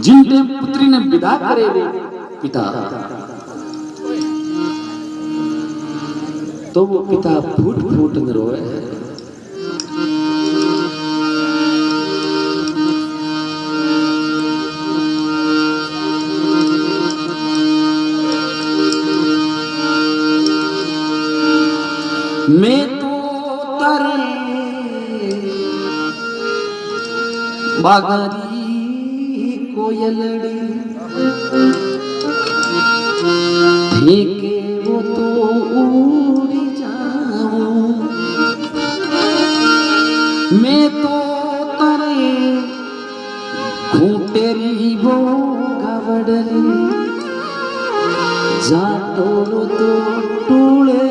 जिन टेम पुत्री ने विदा करे वो पिता, तो वो पिता फूट फूट न रोए। मैं तो तारे बागारी कोयलड़ी फेंके वो तो उड़ जाऊं। मैं तो तारे घूटेरी वो गावड़ली जातो तो टूले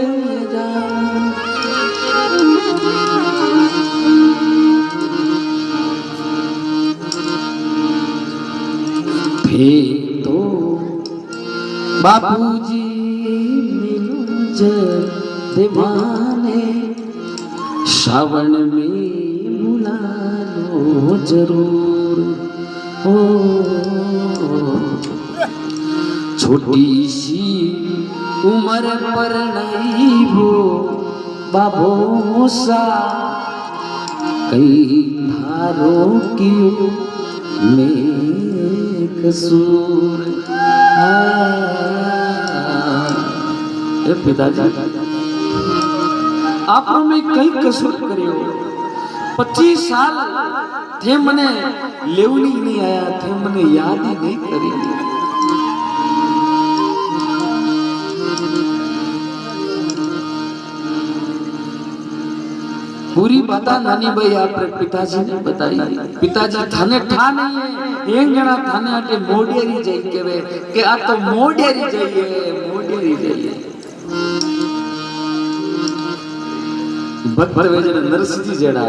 तो बापूजी मिलूं दीवाने श्रावण में बुला लो जरूर हो। छोटी सी उम्र पर नहीं हो बाबू सा कई धारों की में कसूर। पिताजी आपने में कई कसूर करियो। 25 साल थे मने लेवनी नहीं आया थे, मने याद ही नहीं करी। पूरी बात नानी भाई आप पिताजी ने बताई। पिताजी थाने ठा नहीं है एक जना थाने आटे मोडियरी जाई केवे के आ तो मोडियरी जाइए मोडियरी जाइए। भक्त वेजन नरसिंह जेड़ा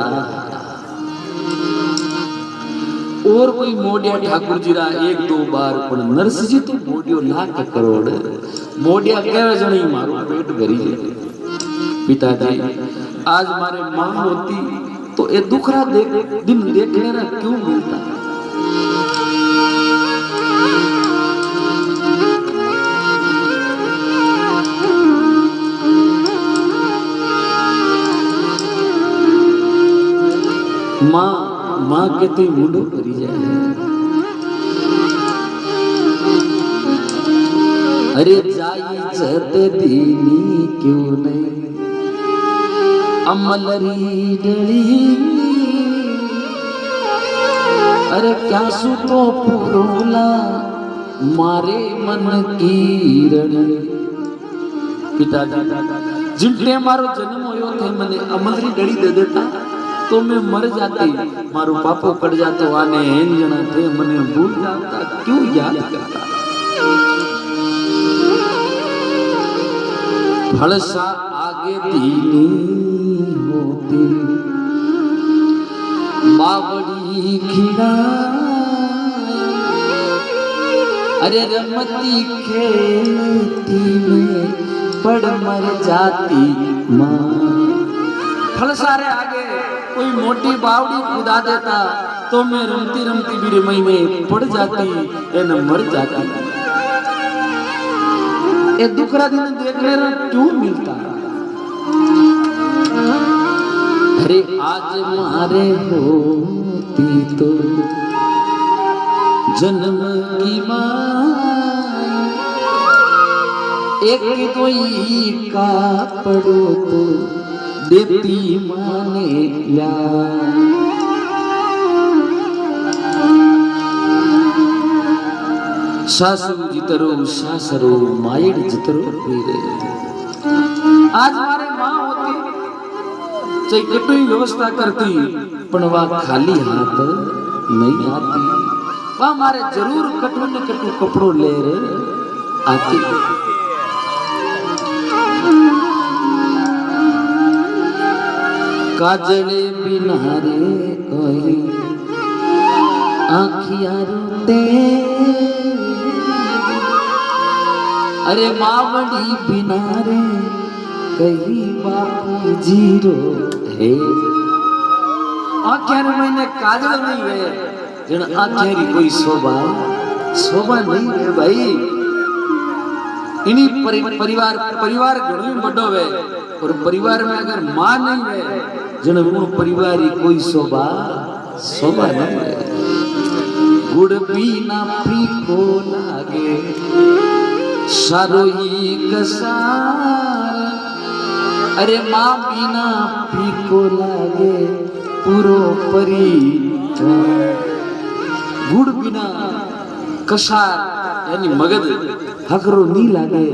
और कोई मोडिया ठाकुर जी रा 1-2 बार पण नरसिंह जी तो मोडियो लाख करोड़ मोडिया केवे जणी मारो पेट भरी जाए। पिताजी आज मारे मां होती तो ये दुखरा दिन देखने ना क्यों मिलता। मां कहते मुंडो करी जाए। अरे जाई जते दीनी क्यों नहीं अमलरी डली। अरे क्या सु तो पुरोला मारे मन की रड़ी। पिताजी जिनटे मारो जन्म होयो थे मने अमलरी डली दे देता तो मैं मर जाती। मारो पापो कट जातो आने हेन जना थे मने भूल जाता क्यों याद करता। फलसा आगे दीनी होती बावड़ी खिड़ा। अरे रमती खेलती में पड़ मर जाती माँ। फलसारे आगे कोई मोटी बावड़ी खुदा देता तो मैं रमती रमती भी रमई में पड़ जाती न मर जाती। ये दुखरा दिन देखने ना क्यों मिलता। अरे आज मारे होती तो जन्म की मां एक कोई का पड़ो तो देती माने ला। सासू जितरो सासरो मायड़ जितरो आज मारे मां होती चाहे कटुई व्यवस्था करती पण वा खाली हाथ नहीं आती। वह मारे जरूर कटु न कटु कपड़ो ले रे आती। काजले बिना रे कोई आँखिया रोते। अरे मावड़ी बिना रे कहीं बापू जीरो है। आँखें मैंने काजल नहीं है जन आँखें कोई शोभा शोभा नहीं है भाई। इन्हीं परिवार परिवार घणो ही बड़ो है और परिवार में अगर मां नहीं है जन वो परिवार ही कोई शोभा शोभा नहीं है। गुड़ बिना फीको लागे सारो ही कसार। अरे मां बिना फीको लागे पूरो परिवार। गुड़ बिना कसार यानी मगध हकरो नहीं लागे।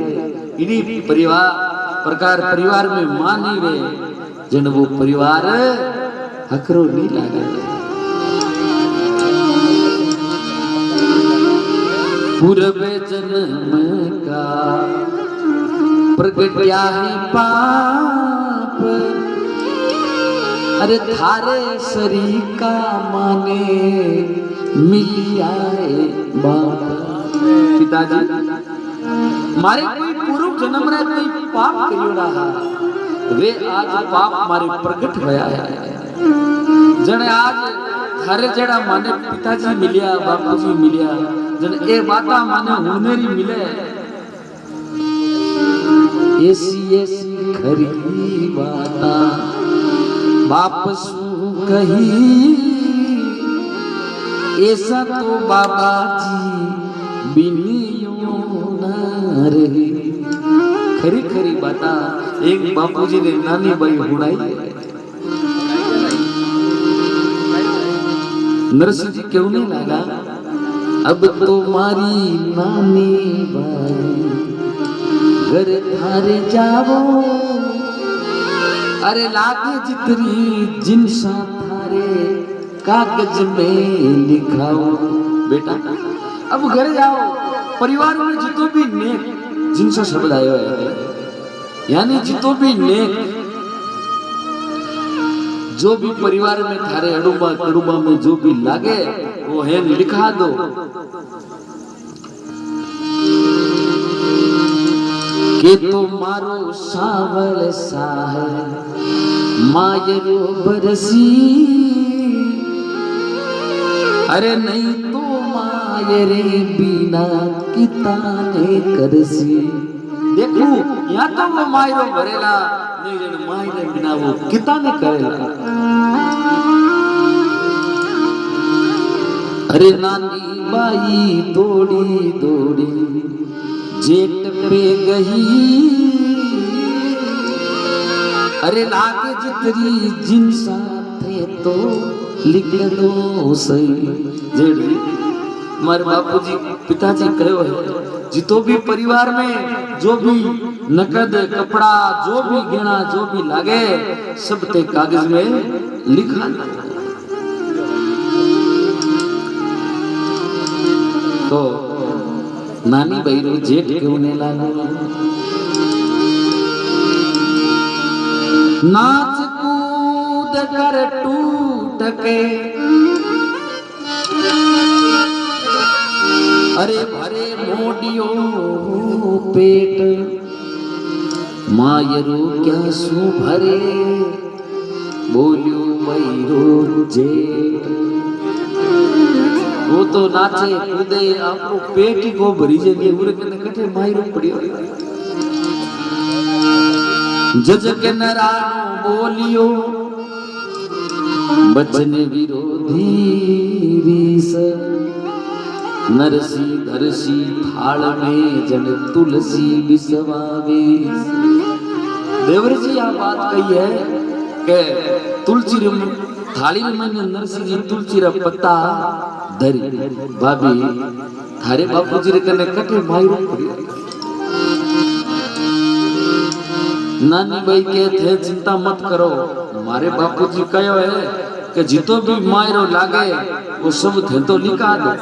इन्हीं परिवार प्रकार परिवार में मां नहीं रहे जन वो परिवार हकरो नहीं लागे। पूर्व जन्म का प्रगट्या है पाप। अरे थारे शरीर का माने मिलिया बाप। पिताजी मारे कोई पूर्व जन्म रे कोई पाप करियो रहा वे आज पाप मारे प्रगट होया है। जने आज थारे जेड़ा माने पिताजी मिलिया बापूजी मिलिया जन ए बाता माने हुनेरी मिले। ऐसी ऐसी खरी बाता बाप सु कही। ऐसा तो बाबा जी बिनियो न रही। खरी खरी बाता एक बापूजी ने नानी बाई हुड़ाई। नरसिंह जी क्यों नहीं लगा अब तो मारी नानी बाई घर थारे जावो। अरे लागे जितरी जिनसा थारे कागज में लिखाओ। बेटा अब घर जाओ। परिवार में जितो भी नेक जिनसा शब्द आयो है यानी जितो भी नेक जो भी परिवार में थारे अडुबा कड़ुबा में जो भी लागे वो है लिखा दो। के तो मारो सावल साह मायरो बरसी। अरे नहीं तो मायरे बिना किताने करसी। देखू यहाँ तो वो मायरो भरेला नहीं जन मायरे बिना वो किताने करेला। अरे नानी बाई दौड़ी दौड़ी जेठ पे गई। अरे लागे जितरी जिन साथे तो लिख दो सही। जेठ मारे बापूजी पिताजी कहो है जितो भी परिवार में जो भी नकद कपड़ा जो भी गहना जो भी लागे सब ते कागज में लिखा। तो नानी बहरो जेठ क्यों ने लागे। नाच कूद कर टूट के अरे भरे मोडियो पेट मायरो क्या सु भरे बोलियो बहरो जेठ। वो तो नाचे कूदे आपको पेट ही को भरी जे नहीं उरे कने कठे मायरो पड़ियो। जज के नरानो बोलियो बचन विरोधी रीस। नरसी धरसी थाल में जन तुलसी बिसवावे। देवर जी आ बात कही है कि तुलसी थाली में मैंने नरसी जी तुलसी रा पत्ता धरी। भाभी थारे बापूजी रे कने कटे मायरो पड़ियो। नानी भाई के थे चिंता मत करो मारे बापूजी कहो है कि जितो भी मायरो लागे वो सब थे तो लिखा दो।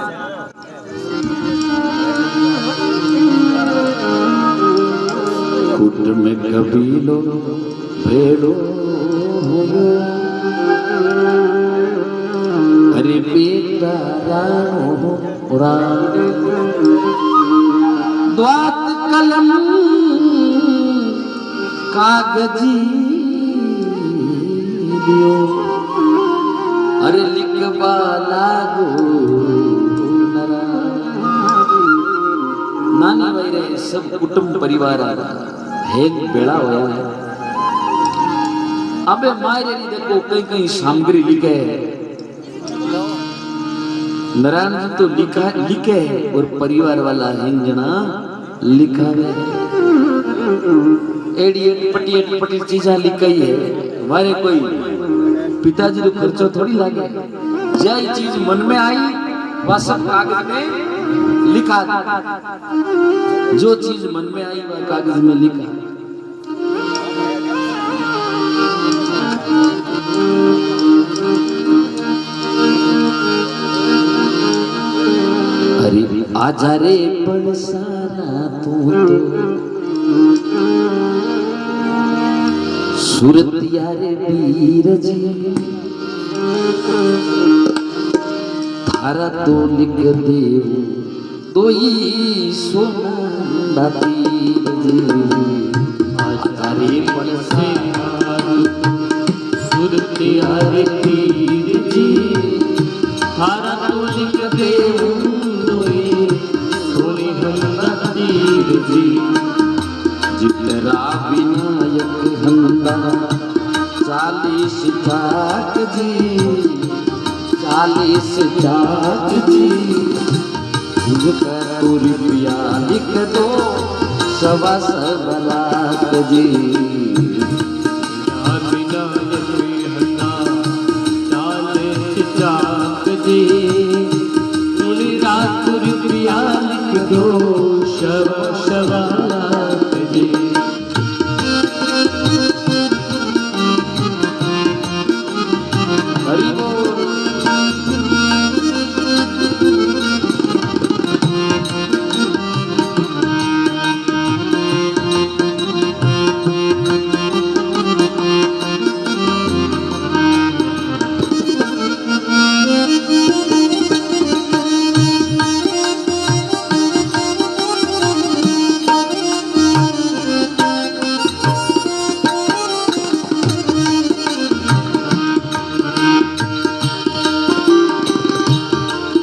कुट में कबीलो भेड़ो अरे बेटा रानो द्वात कलम कागजी दियो। अरे लिखवा लागो नरा सब कुटुंब परिवार है बेड़ा होया है। अबे मायरे नी देखो कहीं कहीं सामग्री लिखे है, नारायण जी तो लिखे है और परिवार वाला हिंजना लिखा है। एडी पटी चीजा लिखाई है, मारे कोई पिताजी को खर्चो थोड़ी लागे। जय चीज मन में आई वह सब कागज में लिखा, जो चीज मन में आई वह कागज में लिखा। अरे आजा रे पड़साना तू तो सूरतिया रे वीर जी, थारा तो लिख देव तो ही सोना तीर जी। आजा रे पड़साना सूरतिया रे वीर जी, थारा तो लिख देव तो ही सोना तीर जी। जितरा विनायक हंदा 40 चाक जी, 40 चाक जी। मुझका तो रुपया लिख दो 1.25 लाख जी। विनायक हंदा 40 चाक जी, पूरी रात रुपया लिख दो 1.25 लाख जी।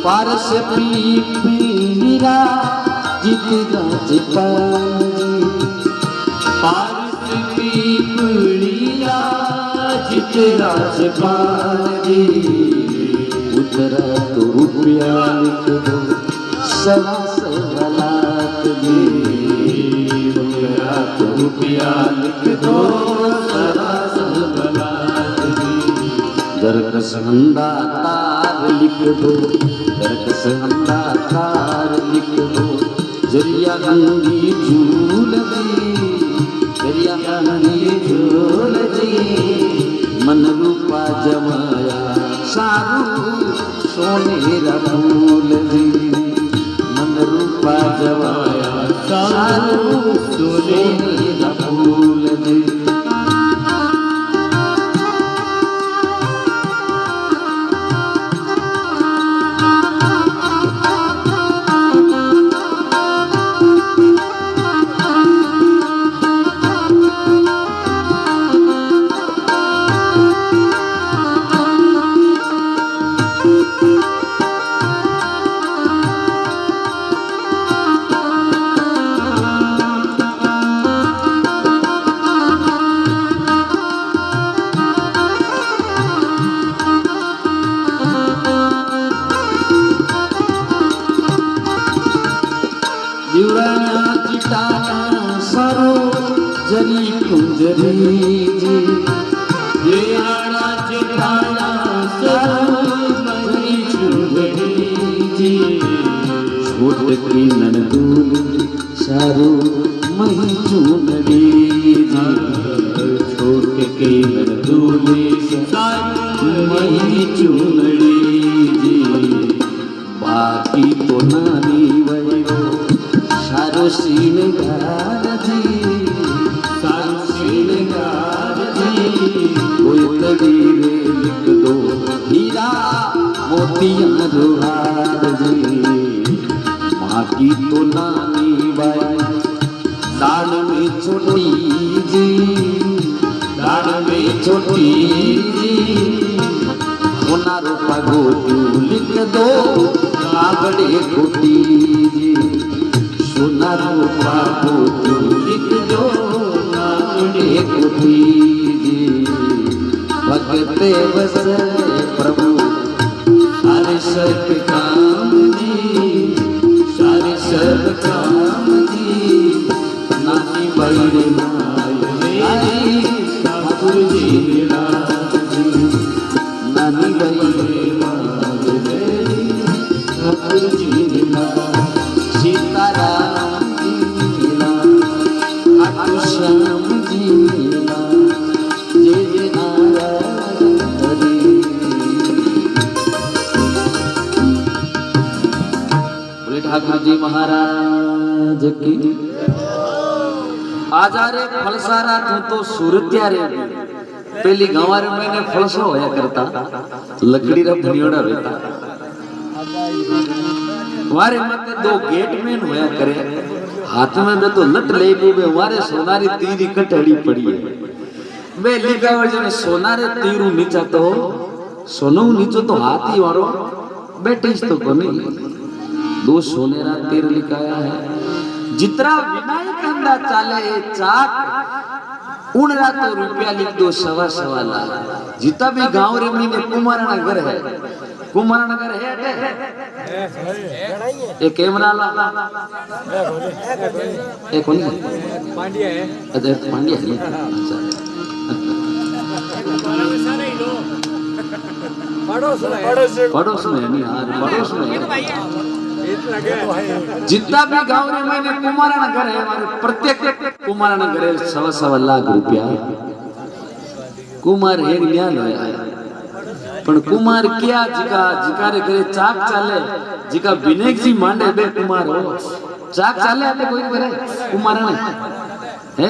पारस पीरा जित राजपाल जी, पारस पीरा जित राजपाल जी। उतरा तो रुपया लिख दो 1.25 लाख जी। उतरा तो रुपया लिख दो 1.25 लाख जी। दरकस हंदा तार लिख दो, दरकस हंदा तार लिख दो। जरिया गंगी झूल जी, जरिया गंगी झूल जी। मन रूपा जमाया सारू सोनेरा फूल जी। मन रूपा जमाया सारू सोनेरा फूल जी। सरो जरी कुंजरी जी, देहाड़ा चिताड़ा सरो जरी कुंजरी जी। छोट की ननदूल सारो मही चुनरी जी। छोट की ननदूल सारो मही चुनरी जी। बाकी तो नानी वही सारो श्रृंगार जी, सारो श्रृंगार जी। कोई तबीरे लिख दो हीरा मोतिया रुहार जी। माँ की तो नानी बाई दान में छोटी जी, दान में छोटी जी। होना रूपा गोटू लिख दो काबड़े गोटी जी। सोना रूपा पे बसे प्रभु सारे सब काम दी, सारे सब काम दी। नानी बाई रे माई ठाकुर जी मेरा जी, नानी बाई रे माई ठाकुर जी मेरा। सीताराम जी मेरा, खाटू श्याम जी मेरा, जय जय नारायण हरे। बोले ठाकुर जी महाराज की। आजा रे फलसारा तू तो सूरत्या रे, पहली गंवार महीने फलसो होया करता, लकड़ी रा भनियोड़ा रहता। वारे मते दो गेटमैन होया करे, हाथ में बे तो लट ले ली बे, वारे सोनारी तीरी कटड़ी पड़ी है बे। लिखा वजन सोनारे तीरू नीचा तो सोनू नीचो तो हाथी वारो बेटीस तो कोनी। दो सोनेरा तीर लिखाया है। जितना विनायक अंदा चाले चाक उनरा तो रुपया लिख दो 1.25 लाख। जितना भी गांव रे में कुमारना घर है, कुमारना घर है ये कैमरा ला ये कौन है? पांड्या है। अच्छा पांड्या है। अच्छा पड़ोस में नहीं यार, पड़ोस में जितना भी गांव रे मैंने कुमारना घर है, हमारे प्रत्येक कुमारना घर है 1.25 लाख रुपया। कुमार एक न्याल है पण कुमार क्या जिका जिका रे घरे चाक चाले, जिका विनायक जी मांडे बे कुमार हो चाक चाले आते कोई करे कुमार ने है।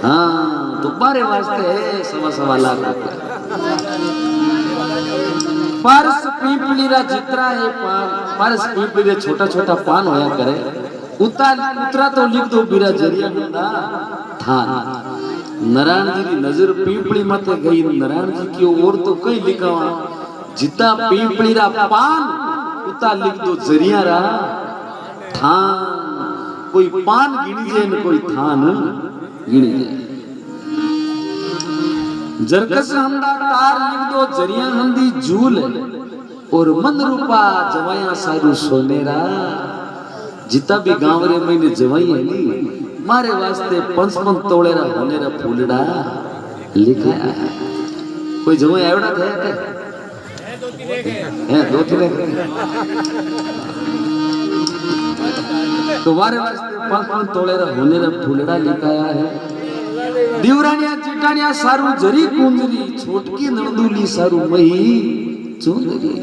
हाँ तो बारे वास्ते है 1.25 लाख रुपया। पारस पीपली रा जितना है पारस पीपली रे छोटा छोटा पान होया करे, उतरा तो लिख दो बिरा जरिया ना थान। नारायण जी की नजर पीपली मत गई, नारायण जी की ओर तो कई लिखावा। जितना पीपली रा पान उता लिख दो जरिया रा थान। कोई पान गिनी जे न कोई थान गिनी जे। जरकस हंदा तार लिख दो जरिया हंदी झूल, और मन रूपा जवाया सारू सोनेरा। जितना भी गांव रे मैंने जवाई है नी मारे वास्ते 55 तोड़ेरा होनेरा फूलड़ा लिखा है। कोई जवाई आवड़ा थे है दो तीन तो मारे वास्ते 55 तोड़ेरा होनेरा फूलड़ा लिखाया है। दिवरानिया चिटानिया सारू जरी कुंजरी, छोटकी नंदुली सारू मही चुंदरी।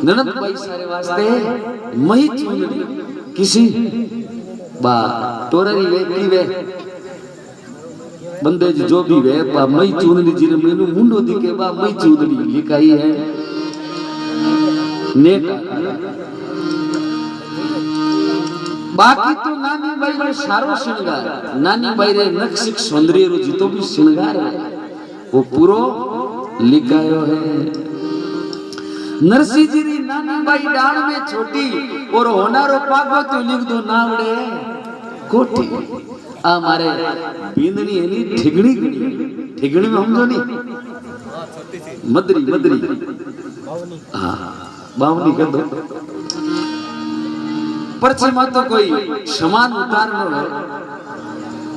ननद भाई सारे वास्ते मही चुंदरी किसी बा टोररी वे की वे बंदे जो भी वे बा मही चुंदरी जिने मेनू मुंडो दिखे बा मही चुंदरी लिखाई है। नेका बाकी तो नानी बाई रे सारो श्रृंगार, नानी बाई रे नक्सिक सौंदर्य रो जितो भी श्रृंगार है वो पूरो लिखायो है। नरसी जी री नानी बाई डाल में छोटी, और होनारो पागो तो लिख दो नावड़े कोठी। आ मारे बींदनी है नी ठिगणी, ठिगणी में समझो नी मदरी मदरी हाँ बावनी कर दो। परछे में तो कोई समान उतार नो है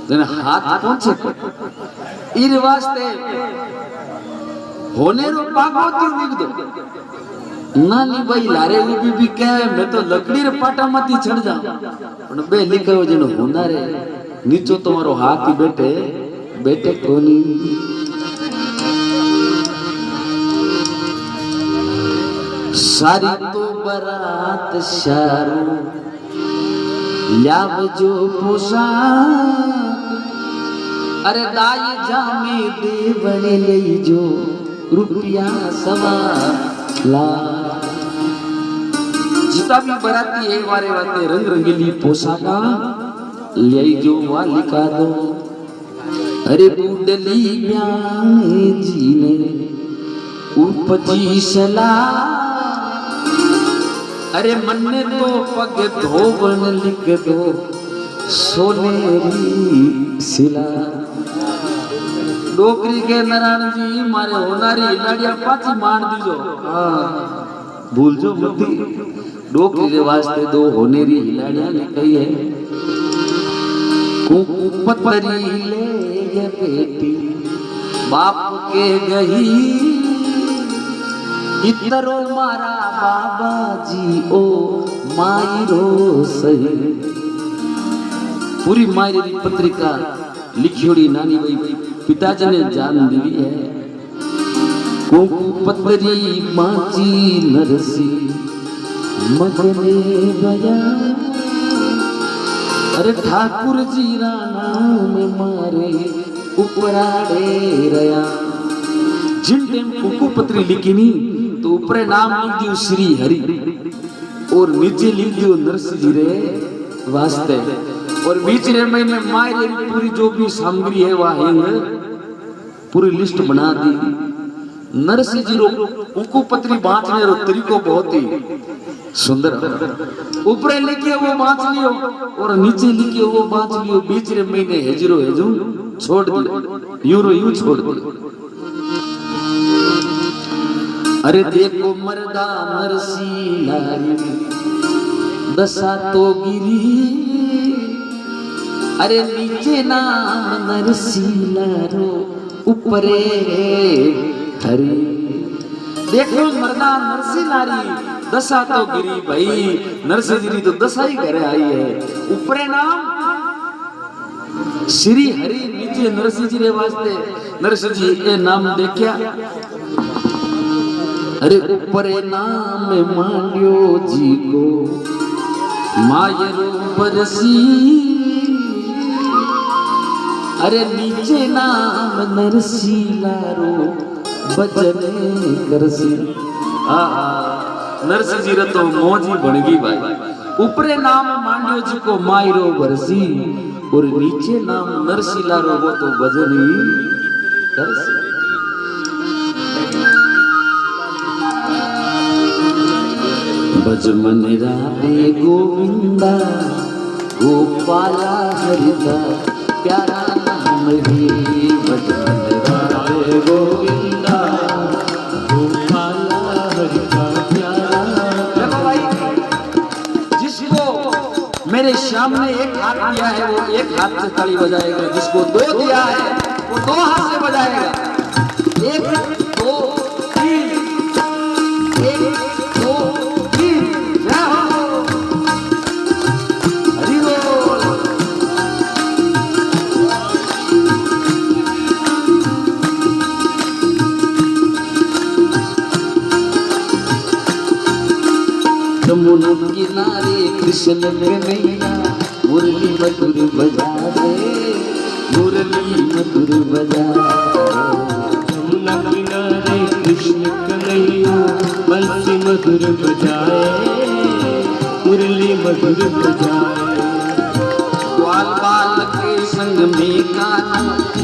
जने हाथ पहुंचे इन वास्ते होने रो पागो तो लिख दो। नानी भाई लारे उभी भी कहे मैं तो लकड़ी रे पाटा मती चढ़ जाऊं, पण बे लिखो जनो होना रे नीचो तुम्हारो हाथ ही बैठे बैठे कोनी। सारी तो बरात शारू लाव जो पोशाक, अरे दाई जामे देवने ले जो रुपया 1.25 लाख। जितना भी बराती है वारे वाते रंग रंगीली पोशाका ले जो वा लिखा दो। अरे बुडली ब्याहे जी ने उपजी सलाह, अरे मन्ने तो पग धोबन लिख दो सोनेरी सिला। डोकरी के नारायण जी मारे होनारी हिलाड़िया पाची मान दीजो भूलजो मत डोकरी रे वास्ते दो होनेरी हिलाड़िया ने कही है कुपतरी ले ये बेटी बाप के गही इतरो मारा बाबा जी ओ मायरो सही पूरी मायरी पत्रिका लिखियोड़ी नानी भाई पिताजी ने जान दी है कुपतरी माची नरसी मगने बया अरे ठाकुर जी रा नाम मारे उपराड़े रया जिन टाइम कुकुपत्री लिखी नी तो ऊपर नाम लिख दियो श्री हरि और नीचे लिख दियो नरसिंह जी रे वास्ते और बीच रे मैंने मायरे पूरी जो भी सामग्री है वह है पूरी लिस्ट बना दी नरसिंह जी रो कुकुपत्री बांटने रो तरीको बहुत ही सुंदर ऊपर लिखियो वो बांट लियो और नीचे लिखियो वो बांट लियो बीच रे मैंने हेजरो हेजू छोड़ दियो यूं रो यूं छोड़ दियो अरे देखो मर्दा नरसी लारी दशा तो गिरी अरे नीचे नाम नरसी लारो ऊपरे हरी देखो मर्दा नरसी लारी दशा तो गिरी भाई नरसी गिरी तो दशा ही घरे आई है ऊपरे नाम श्री हरि नीचे नरसिंह जी रे वास्ते नरसिंह जी ये नाम देखया अरे ऊपरे नाम मान्यो जी को मायरो बरसी अरे नीचे नाम नरसीलारो बचने करसी नरसिंह जी रे तो मौजी बन गई भाई ऊपरे नाम मान्यो जी को मायरो बरसी और नीचे नाम नरसीलारो वो तो भजन ही करसी भज मन राधे गोविंदा गोपाला हरिदा प्यारा नाम ही भज मन राधे गोविंदा गोपाला हरिदा प्यारा। देखो भाई जिसको मेरे सामने एक हाथ दिया है वो एक हाथ से ताली बजाएगा जिसको दो दिया है वो दो हाथ से बजाएगा एक दो तीन एक दो यमुना किनारे कृष्ण कन्हैया मुरली मधुर बजा रे मुरली मधुर बजा यमुना किनारे कृष्ण कन्हैया बंसी मधुर बजाए मुरली मधुर बजाए ग्वाल बाल के संग में गाना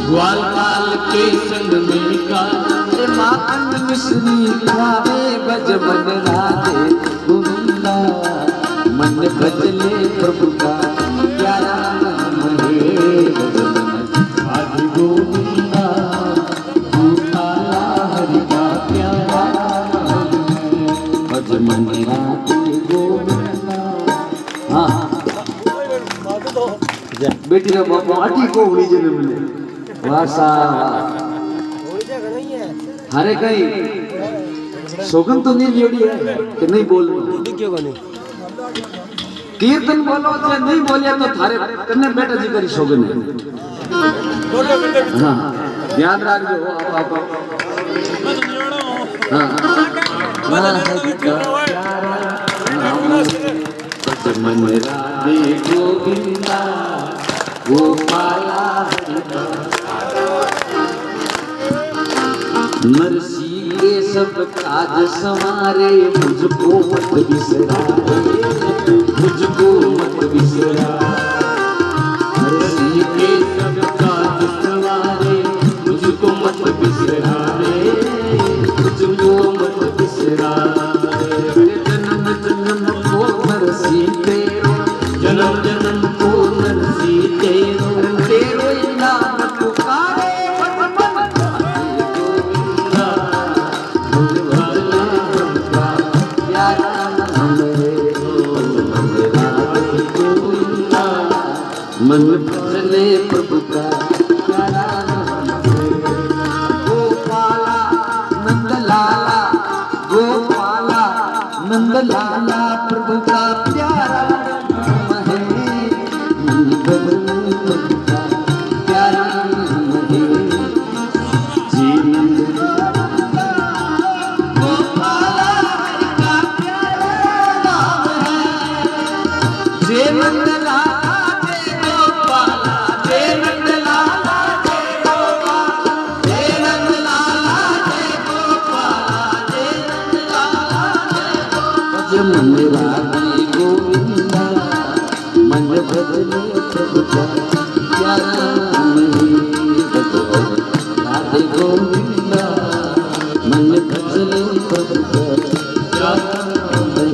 ग्वाल बाल के संग में गाना माखन मिश्री खावे बज मन राधे गोविंदा मन भजले प्रभु का प्यारा नाम है राधे गोविंदा गोपाला हरि का प्यारा नाम है भज मन राधे गोविंदा। हाँ बेटी रे बापा अटी को उड़ी जने मिले वासा हरे कहीं सोगन तो नहीं लियोड़ी है कि नहीं बोल कीर्तन बोलो चाहे नहीं बोलिया तो थारे कन्ने बेटा जी करी सोगन है। हाँ याद रख जो आप मन राधे गोविंदा गोपाला नरसी के सब काज संवारे मुझको मत बिसरा मुझको मत बिसरा नरसी के सब काज संवारे मुझको मत बिसरा मुझको मत बिसरा जन्म जन्म को नरसी तेरो जन्म जन्म को नरसी तेरो तेरो नाम पुकारे मन मन भजले प्रभु का प्यारा गोपाला नंद लाला गोपाला नंद लाला प्रभु का प्यारा नाम है मन भजले प्रभु का प्यारा नाम है जी नंद गोपाला हरि का प्यारा नाम है जय नंद मन राधे गोविंदा मन भजले प्रभु का प्यारा नाम है राधे गोविंदा मन भजले प्रभु का प्यारा नाम है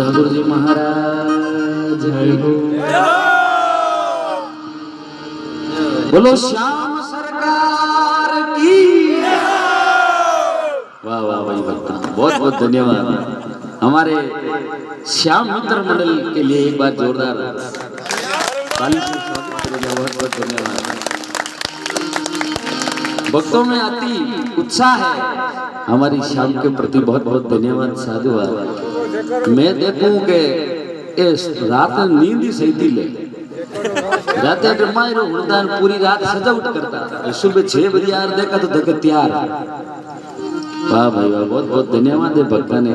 ठाकुर जी महाराज जय हो बोलो श्याम सरकार की वाह वाह भाई भक्ता बहुत बहुत धन्यवाद हमारे श्याम मित्र मंडल के लिए एक बार जोरदार ताली से स्वागत करेंगे बहुत बहुत धन्यवाद भक्तों में अति उत्साह है हमारी श्याम के प्रति बहुत बहुत धन्यवाद साधुवाद मैं देखूं कि इस रात नींद ही सही थी ले रात मायरो हुड़दान पूरी रात सजावट करता सुबह 6 बजे यार देखा तो देखे तैयार वाह भाई वाह बहुत बहुत धन्यवाद है भक्ता ने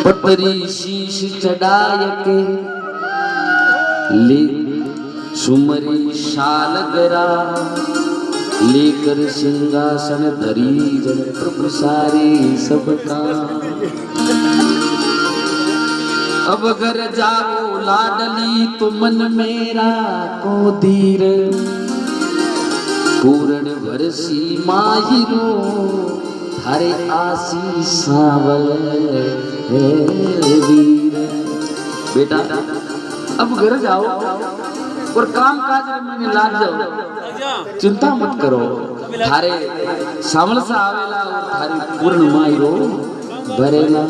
पतरी शीश चढ़ाए के ले सुमरी शाल गरा लेकर सिंहासन धरी जन प्रभु सारे सबका अब घर जाओ लाडली तो मन मेरा को धीर पूर्ण भरसी माहिरो थारे आशीष सावल है वीर बेटा अब घर जाओ और काम काज में लाग जाओ चिंता मत करो थारे सामल सा आवेला और थारी पूर्ण मायरो भरेला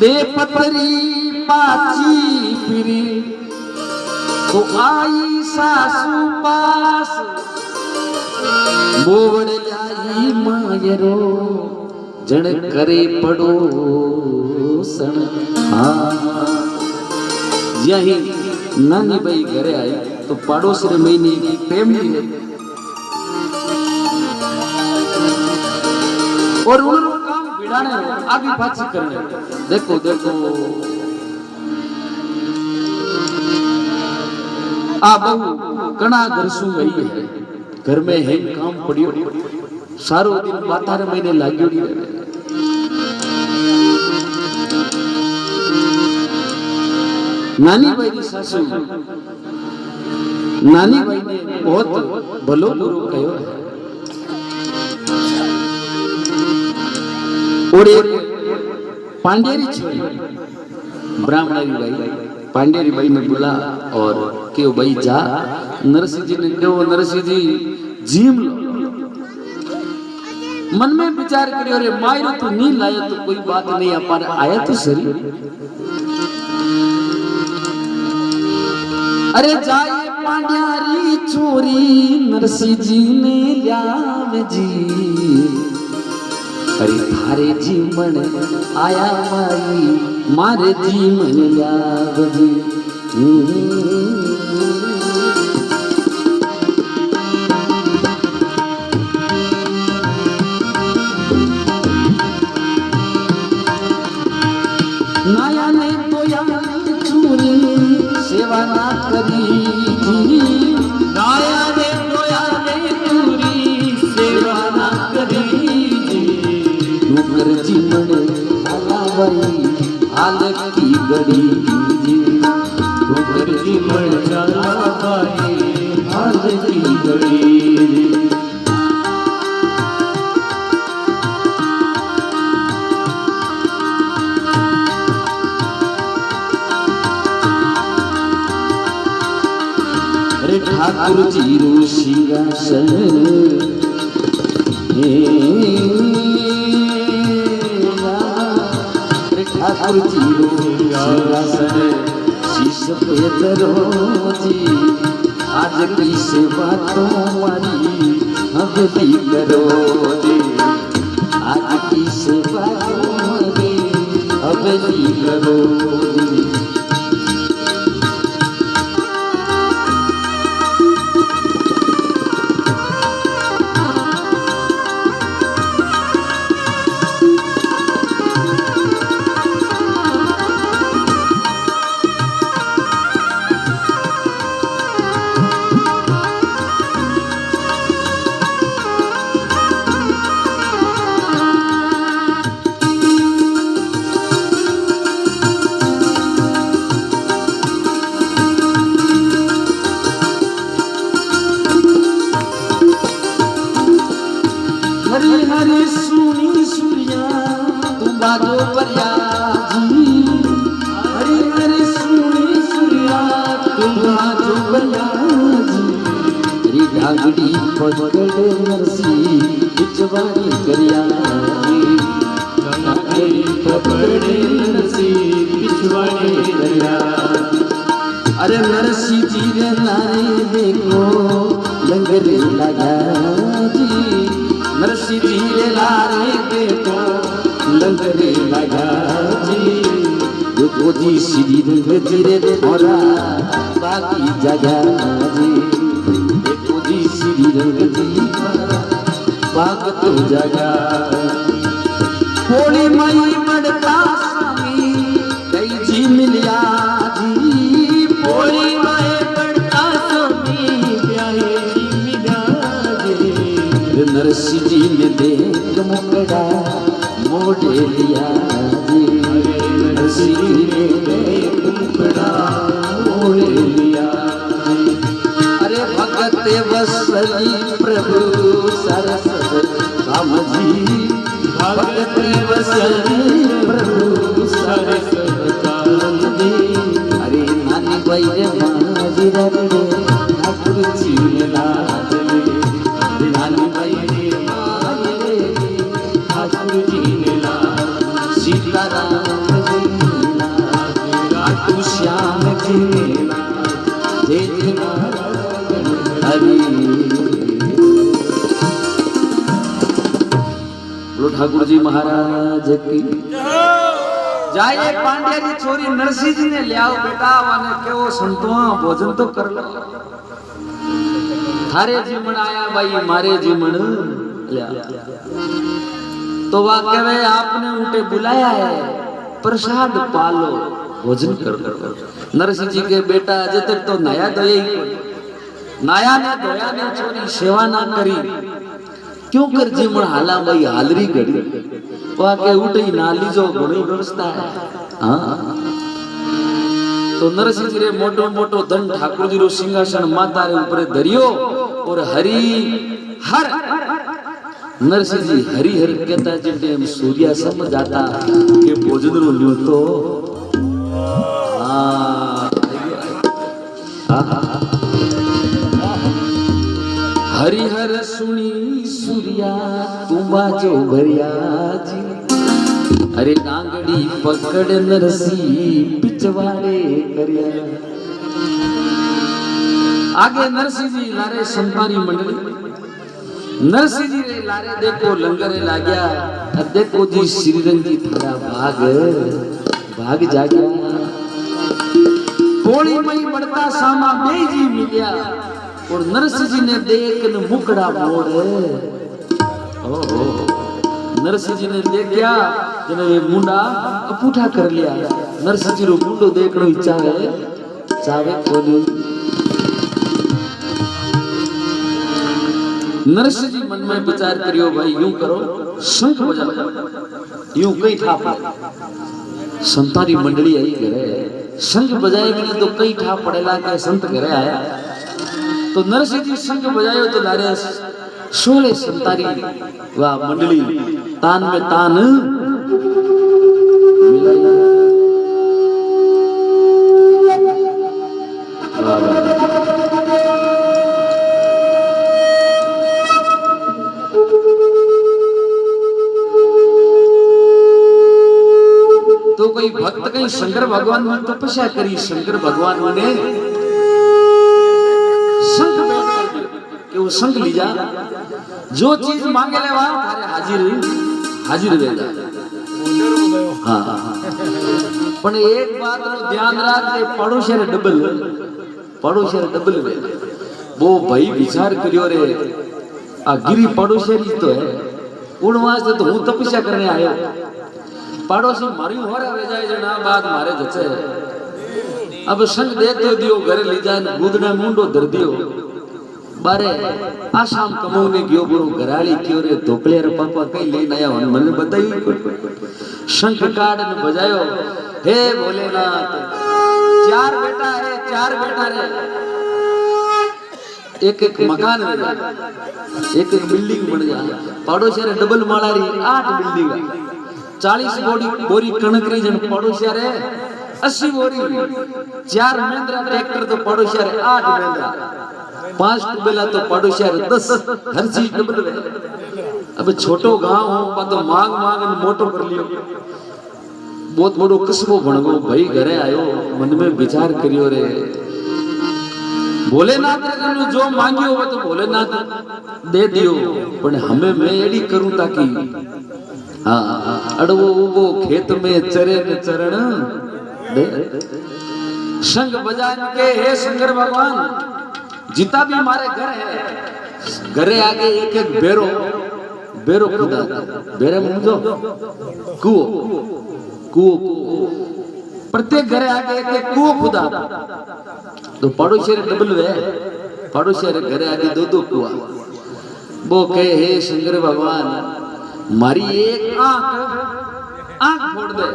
दे पतरी पाची फिरी तो आई सासू पास बोवड़ लाई मायरो जण करे पड़ो सन यही नानी भाई घरे आई तो पड़ोस रे महीने प्रेम ली और उन्होंने काम बिड़ाने आगे पाछी करने देखो देखो आ बहू कणा घर सु गई है घर में है काम पड़ियो सारो दिन बातार महीने लाग्योड़ी रहे नानी भाई की सासू नानी भाई ने बहुत भलो बुरो कहो है और एक पांडेरी छोरी ब्राह्मणी भाई पांडेरी भाई ने बोला और के भाई जा नरसिंह जी ने कहो नरसिंह जी जीम लो मन में विचार करियो रे मायरो तो नहीं लाया तो कोई बात नहीं अपन आया तो सही अरे जाए पांड्यारी चोरी नरसिंह जी ने लाव जी अरे थारे जीवन आया माई मारे जीवन लाव जी नाया ने तो या चोरी सेवा भाई हाल की घड़ी ठोकर जी मर जाला भाई हाल की घड़ी। अरे ठाकुर जी रो सिंहासन ठाकुर जी रो सिंहासन शीश पे धरो जी आज की सेवा तुम्हारी हवेली करो जी आज की सेवा तुम्हारी हवेली करो जी। हरी हरी सुनी सूर्या तुम बाजो परिया जी हरी हरी सुनी सूर्या तुम बाजो परिया जी हरी डागड़ी पकड़े नरसी बिचवाड़ी करिया जी डागड़ी पकड़े नरसी बिचवाड़ी करिया। अरे नरसी जी रे नारे देखो लंगर लगा जी नरसी जी रे लारे देखो लंगरे लगा जी देखो जी श्री रंग जीरे थोड़ा बाकी जगह जी देखो जी श्री रंग जी बाग तो जगह होली मई बढ़ता स्वामी कई जी मिलिया जी होली मई बढ़ता स्वामी प्यारे जी मिला जी। नरसी जी ने देख मुकड़ा मोड़े लिया जी नरसी जी ने देख मुकड़ा मोड़े लिया जी। अरे भगत वसली प्रभु सरस्वती काम जी भगत वसली प्रभु सरस्वती काम जी। अरे नानी भाई रे माजी रे ठाकुर जी ने लाद ले नानी भाई रे माजी रे ठाकुर जी ने लाद सीताराम जी ने लाद खाटू श्याम जी ने लाद जेठनारायण हरि बोलो ठाकुर जी महाराज की जाए पांड्या जी छोरी नरसिंह जी ने लियाओ बेटा वाने केवो संतवा भोजन तो कर लो थारे जीवन आया भाई मारे जीवन लिया तो वा कहे आपने उनके बुलाया है प्रसाद पालो भोजन कर लो। नरसिंह जी के बेटा अजय तक तो नया दोया ही नया ने दोया ने छोरी सेवा ना करी क्यों कर जीवन हाला भाई हालरी घड़ी वाके उठे नाली जो घणी व्यवस्था है हाँ तो नरसिंह जी रे मोटो मोटो धन ठाकुर जी रो सिंहासन माता रे ऊपर धरियो और हरि हर नरसिंह जी हरि हर कहता जिते हम सूर्या समझ जाता के भोजन रो ल्यो तो हरिहर सुनी सूर्या तुमा जो भरिया जी अरे डांगड़ी पकड़ नरसी पिछवाड़े करिया। आगे नरसिंह जी लारे संतानी मंडली नरसिंह जी रे लारे देखो लंगरे लाग्या अब देखो जी श्रीरंग जी थारा भाग जागया होली मई बढ़ता सामा बे जी मिलिया और नरसिंह जी ने देख न मुकड़ा मोड़ नरसिंह जी ने देखा जने मुंडा अपूठा कर लिया नरसिंह जी रो मुंडो देखनो इच्छा है चावे कोनी नरसिंह जी मन में विचार करियो भाई यूं करो शंख बजाओ यूं कई ठा पड़े संतारी मंडली आई करे शंख बजाए मैंने तो कई ठा पड़ेला के संत घरे आया तो नरसिंह जी शंख बजायो तो लारे 16 संतारी वाह मंडली तान में तान मिलाई तो कोई भक्त कहीं शंकर भगवान ने तपस्या करी शंकर भगवान ने शंख बैठ कर कि वो शंख लीजा जो चीज मांगे ले वहां थारे हाजिर रहेगा हाँ पण एक बात नो ध्यान राख के पड़ोसी रे डबल वे वो भाई विचार करियो रे आ गिरी पड़ोसी री तो है उन वास्ते तो हूं तपस्या करने आयो पड़ोसी मारी होरे वे जाए जना बात मारे जचे अब संग दे तो दियो घरे ली जाए गुदना मुंडो धर दियो बारे आसाम कमौने गयो बुरो घराली क्यों रे धोकले रे पापा कई लेने आया हन मने बताई शंख काट ने बजायो हे भोलेनाथ चार बेटा रे एक मकान में एक बिल्डिंग बन जा पड़ोसी रे डबल माला री 8 बिल्डिंग 40 बोरी कणक री जन पड़ोसी रे 80 बोरी 4 महिंद्रा ट्रैक्टर तो पड़ोसी रे 8 महिंद्रा 5 टुबेला तो पड़ोसी रे 10 हर चीज डबल वे अब छोटो गांव हो तो मांग ने मोटो कर लियो बहुत बड़ो कस्बो भणगो भाई घरे आयो मन में विचार करियो रे भोलेनाथ ने जो मांगियो वो तो भोलेनाथ दे दियो पण हमें मैं एडी करूं ताकि हाँ अड़वो उबो खेत में चरे ने चरण दे शंख बजान के हे शंकर भगवान जितना भी हमारे घर है घरे आगे एक बेरो खुदा बेरे मुझो कुओ प्रत्येक घरे आगे एक कुओ खुदा तो पड़ोसी रे डबल वे पड़ोसी रे घरे आगे 2 कुआ वो कहे हे शंकर भगवान मारी एक आंख फोड़ दे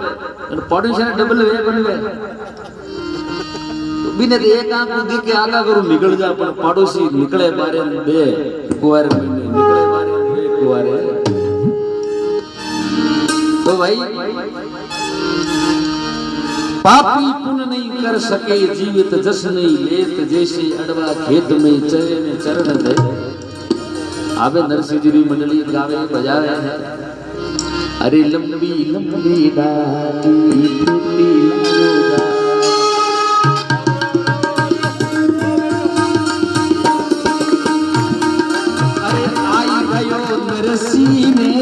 और पड़ोसी रे डबल वे बन वे तो बिने एक आंख दी के आगा करू निकल जा पर पड़ोसी निकले बारे दे कुआर में निकले बारे दे कुआरे तो भाई पापी पुण्य नहीं कर सके जीवित जस नहीं लेत जैसे अड़वा खेत में चरे में चरण दे आवे नरसिंह जी मंडली गावे बजावे है अरे लंबी लंबी डाली टूटी लालोगा अरे आई गयो नरसिंह में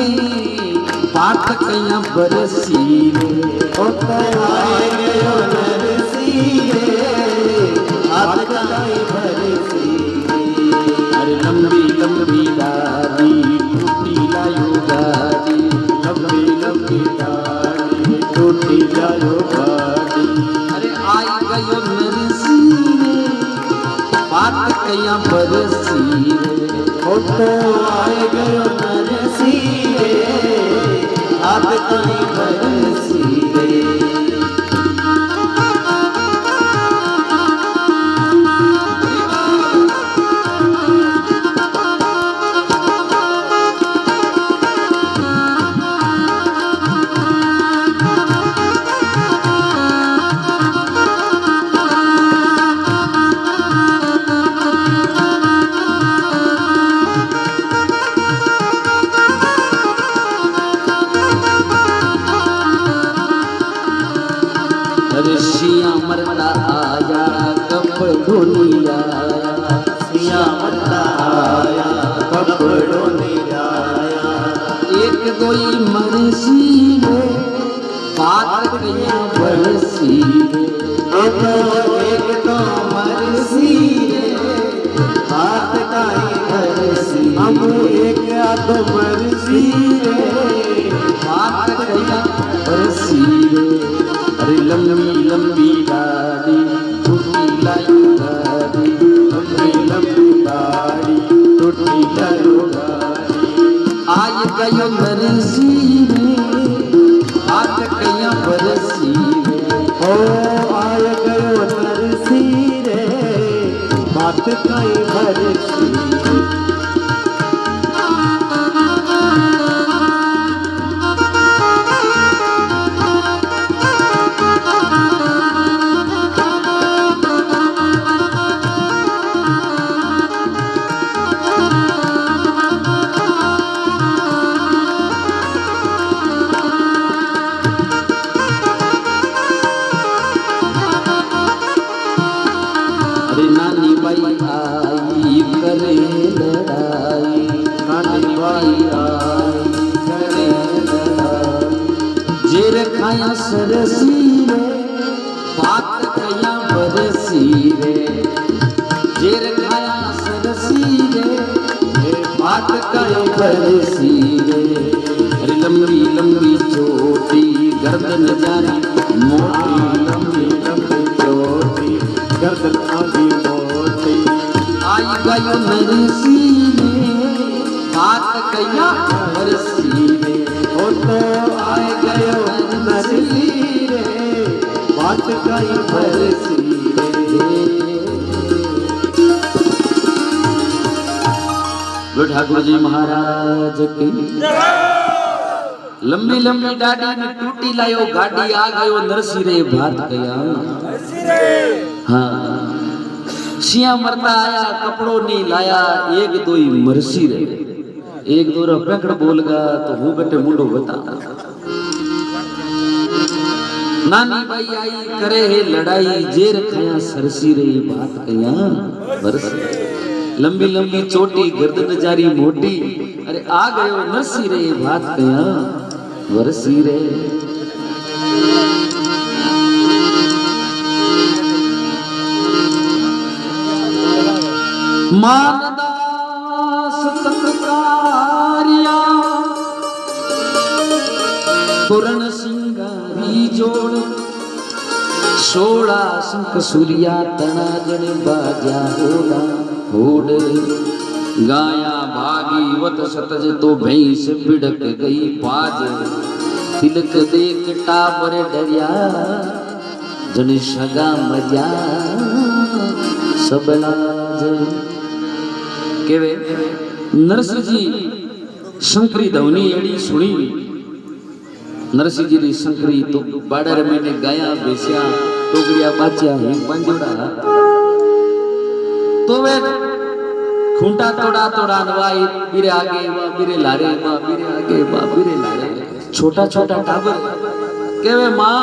पात कया बरसी आए गयो नरसिंह पात कया बरसी अरे लंबी लंबी डाली टूटी लायो गाड़ी लंबी डाली टूटी लायो गाड़ी अरे आई गयो नरसिंह पात कया बरसी आए गयो नरसिंह पात कया बरसी सिया मरता आया कपड़ों आया सिया मरता आया कपड़ों आया एक दोई मरसी रे बात कया बरसी एक तो मरसी रे बात काई बरसी हम एक आदो मरसी रे बात कया बरसी रे अरे लंबी लंबी डाली टूटी लायो गाड़ी लंबी डाली टूटी लायो गाड़ी आय गयो नरसिंह आय गयो नरसी रे बात कई भरसी नानी बाई आई करे लड़ाई, नानी बाई आई करे लड़ाई, जेर खाया सरसी रे बात कया बरसी रे, जेर खाया सरसी रे बात कया बरसी रे। अरे लंबी लंबी चोटी गर्दन जारी मोटी, लंबी लंबी चोटी गर्दन आदि मोटी, आई गयो नरसी रे बात कया बरसी रे, ओ तो आय गयो नरसी रे बात कई भरसी रे। बोलो ठाकुर जी महाराज की। लंबी लंबी डाडी ने टूटी लायो गाड़ी आ गयो नरसी रे बात कया हाँ। सिया मरता आया कपड़ो नहीं लाया एक दो ही मरसी रे, एक दो रफड़ बोलगा तो हूँ गटे मुंडो बता। नानी बाई आई करे है लड़ाई, जेर खाया सरसी रे बात कया बरसी, लंबी लंबी चोटी गर्दन जारी मोटी, अरे आ गयो नरसी रे बात कया बरसी रे। मानदास तत्कारिया पूर्ण सिंगारी जोड़, सोड़ा शंख सूर्या तना जन बाजा होड़ा होड़, गाया भागीवत सतज तो भैंस बिड़क गई पाज, तिलक देख टाबर डरिया जन सगा मजा सबलाज। केवे नरसिंह जी शंकरी धवनी एड़ी सुनी, नरसिंह जी री शंकरी तो बाड़र मैंने गाया बेसिया टोकरिया बाचिया ही पंजोड़ा, तो वे खूंटा तोड़ा तोड़ा नवाई बिरे आगे वा बिरे लारे वा बिरे आगे वा बिरे लारे, छोटा छोटा टाबर केवे माँ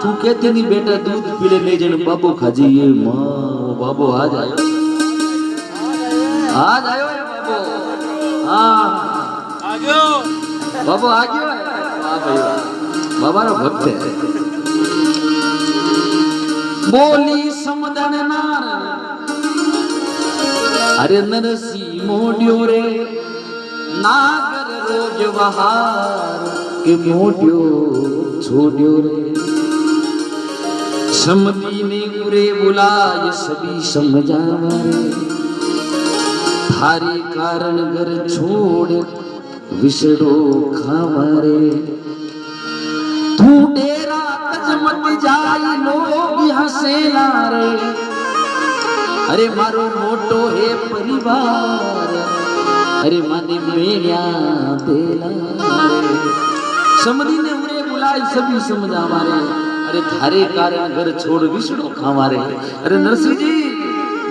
तू कहती नहीं बेटा दूध पीले ले जन बाबू खाजी, ये माँ वो बाबू आ जाए आ जाओ बाबू, हाँ आ गयो बाबू आ गयो, वाह भाई बाबा रो भक्त है। बोली समदन नार अरे नरसी मोड्यो रे नागर रोज बहार के मोड्यो छोड्यो रे, समधी ने उरे बुलाए सभी समझावा रे, थारे कारण घर छोड़ विसड़ो खावा रे, तू डेरा तज मत जाई लोग हसेला रे, अरे मारो मोटो है परिवार, अरे माने मेण्या देला रे, समधी ने उरे बुलाई सभी समझावा रे, अरे थारे कारण घर छोड़ विसड़ो खावा रे। अरे नरसिंह जी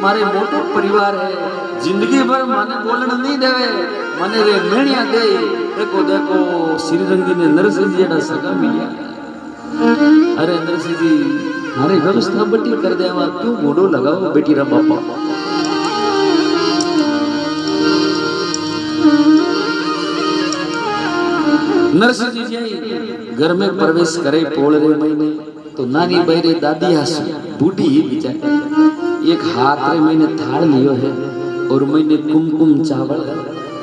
मारे मोटो परिवार है, जिंदगी भर माने बोलने नहीं देवे, माने रे मेणिया दे, देखो देखो श्रीरंगी ने नरसिंह जी ना सगा मिलिया। अरे नरसिंह जी मारे व्यवस्था बटी कर देवा, क्यों मोड़ो लगाओ बेटी रा बापा। नरसिंह जी घर में प्रवेश करे पोलरे महीने तो नानी बहरे दादी हंसू बूढ़ी ही बिचारी, एक हाथ रे मैंने थाल लियो है और मैंने कुमकुम चावल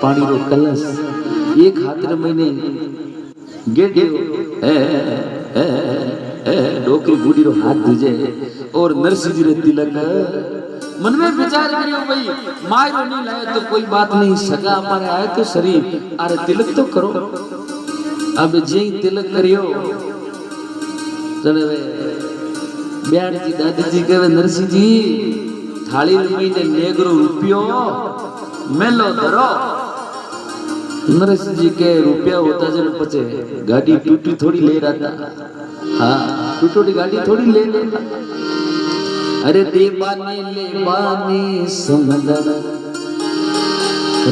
पानी रो कलश, एक हाथ रे मैंने गेडियो डोकरी बूढ़ी रो हाथ दूजे और नरसिंह जी रे तिलक। मन में विचार करियो भाई मायरो नहीं लाए तो कोई बात नहीं, सगा हमारे आए तो शरीफ, अरे तिलक तो करो। अब जे तिलक करियो चले वे ब्याण जी दादी जी कहे नरसिंह जी थाली महीने नेगरो रुपयो मेलो धरो। नरसिंह जी के रुपया होता जन पचे गाड़ी टूटी थोड़ी ले रहा था। हाँ टूटी गाड़ी थोड़ी ले लेता। अरे देवाने लेवाने समदर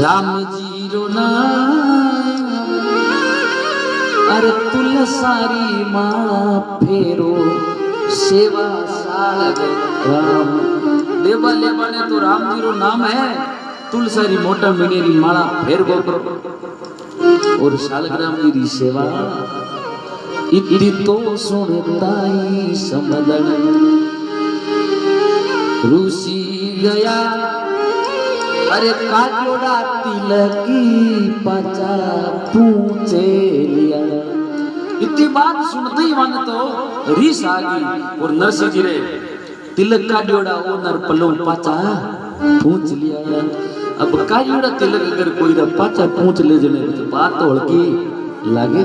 राम जी रो नाम। अरे तुल सारी माला फेरो सेवा साल राम। देवा लेवाने तो राम जी रो नाम है। तुलसारी मोटा मिनेरी माला फेर गोकरो और शालग्राम जी री सेवा इति तो सुनताई समदन रूसी गया। अरे काजोड़ा तिलकी पचा पूछे लिया। इतनी बात सुनते ही मन तो रीस आ गई और नरसिंह जी रे तिलक का जोड़ा वो नर पलो पाचा पूछ लिया। अब काजोड़ा तिलक अगर कोई रा पाचा पूछ ले जने तो बात तो हल्की लागे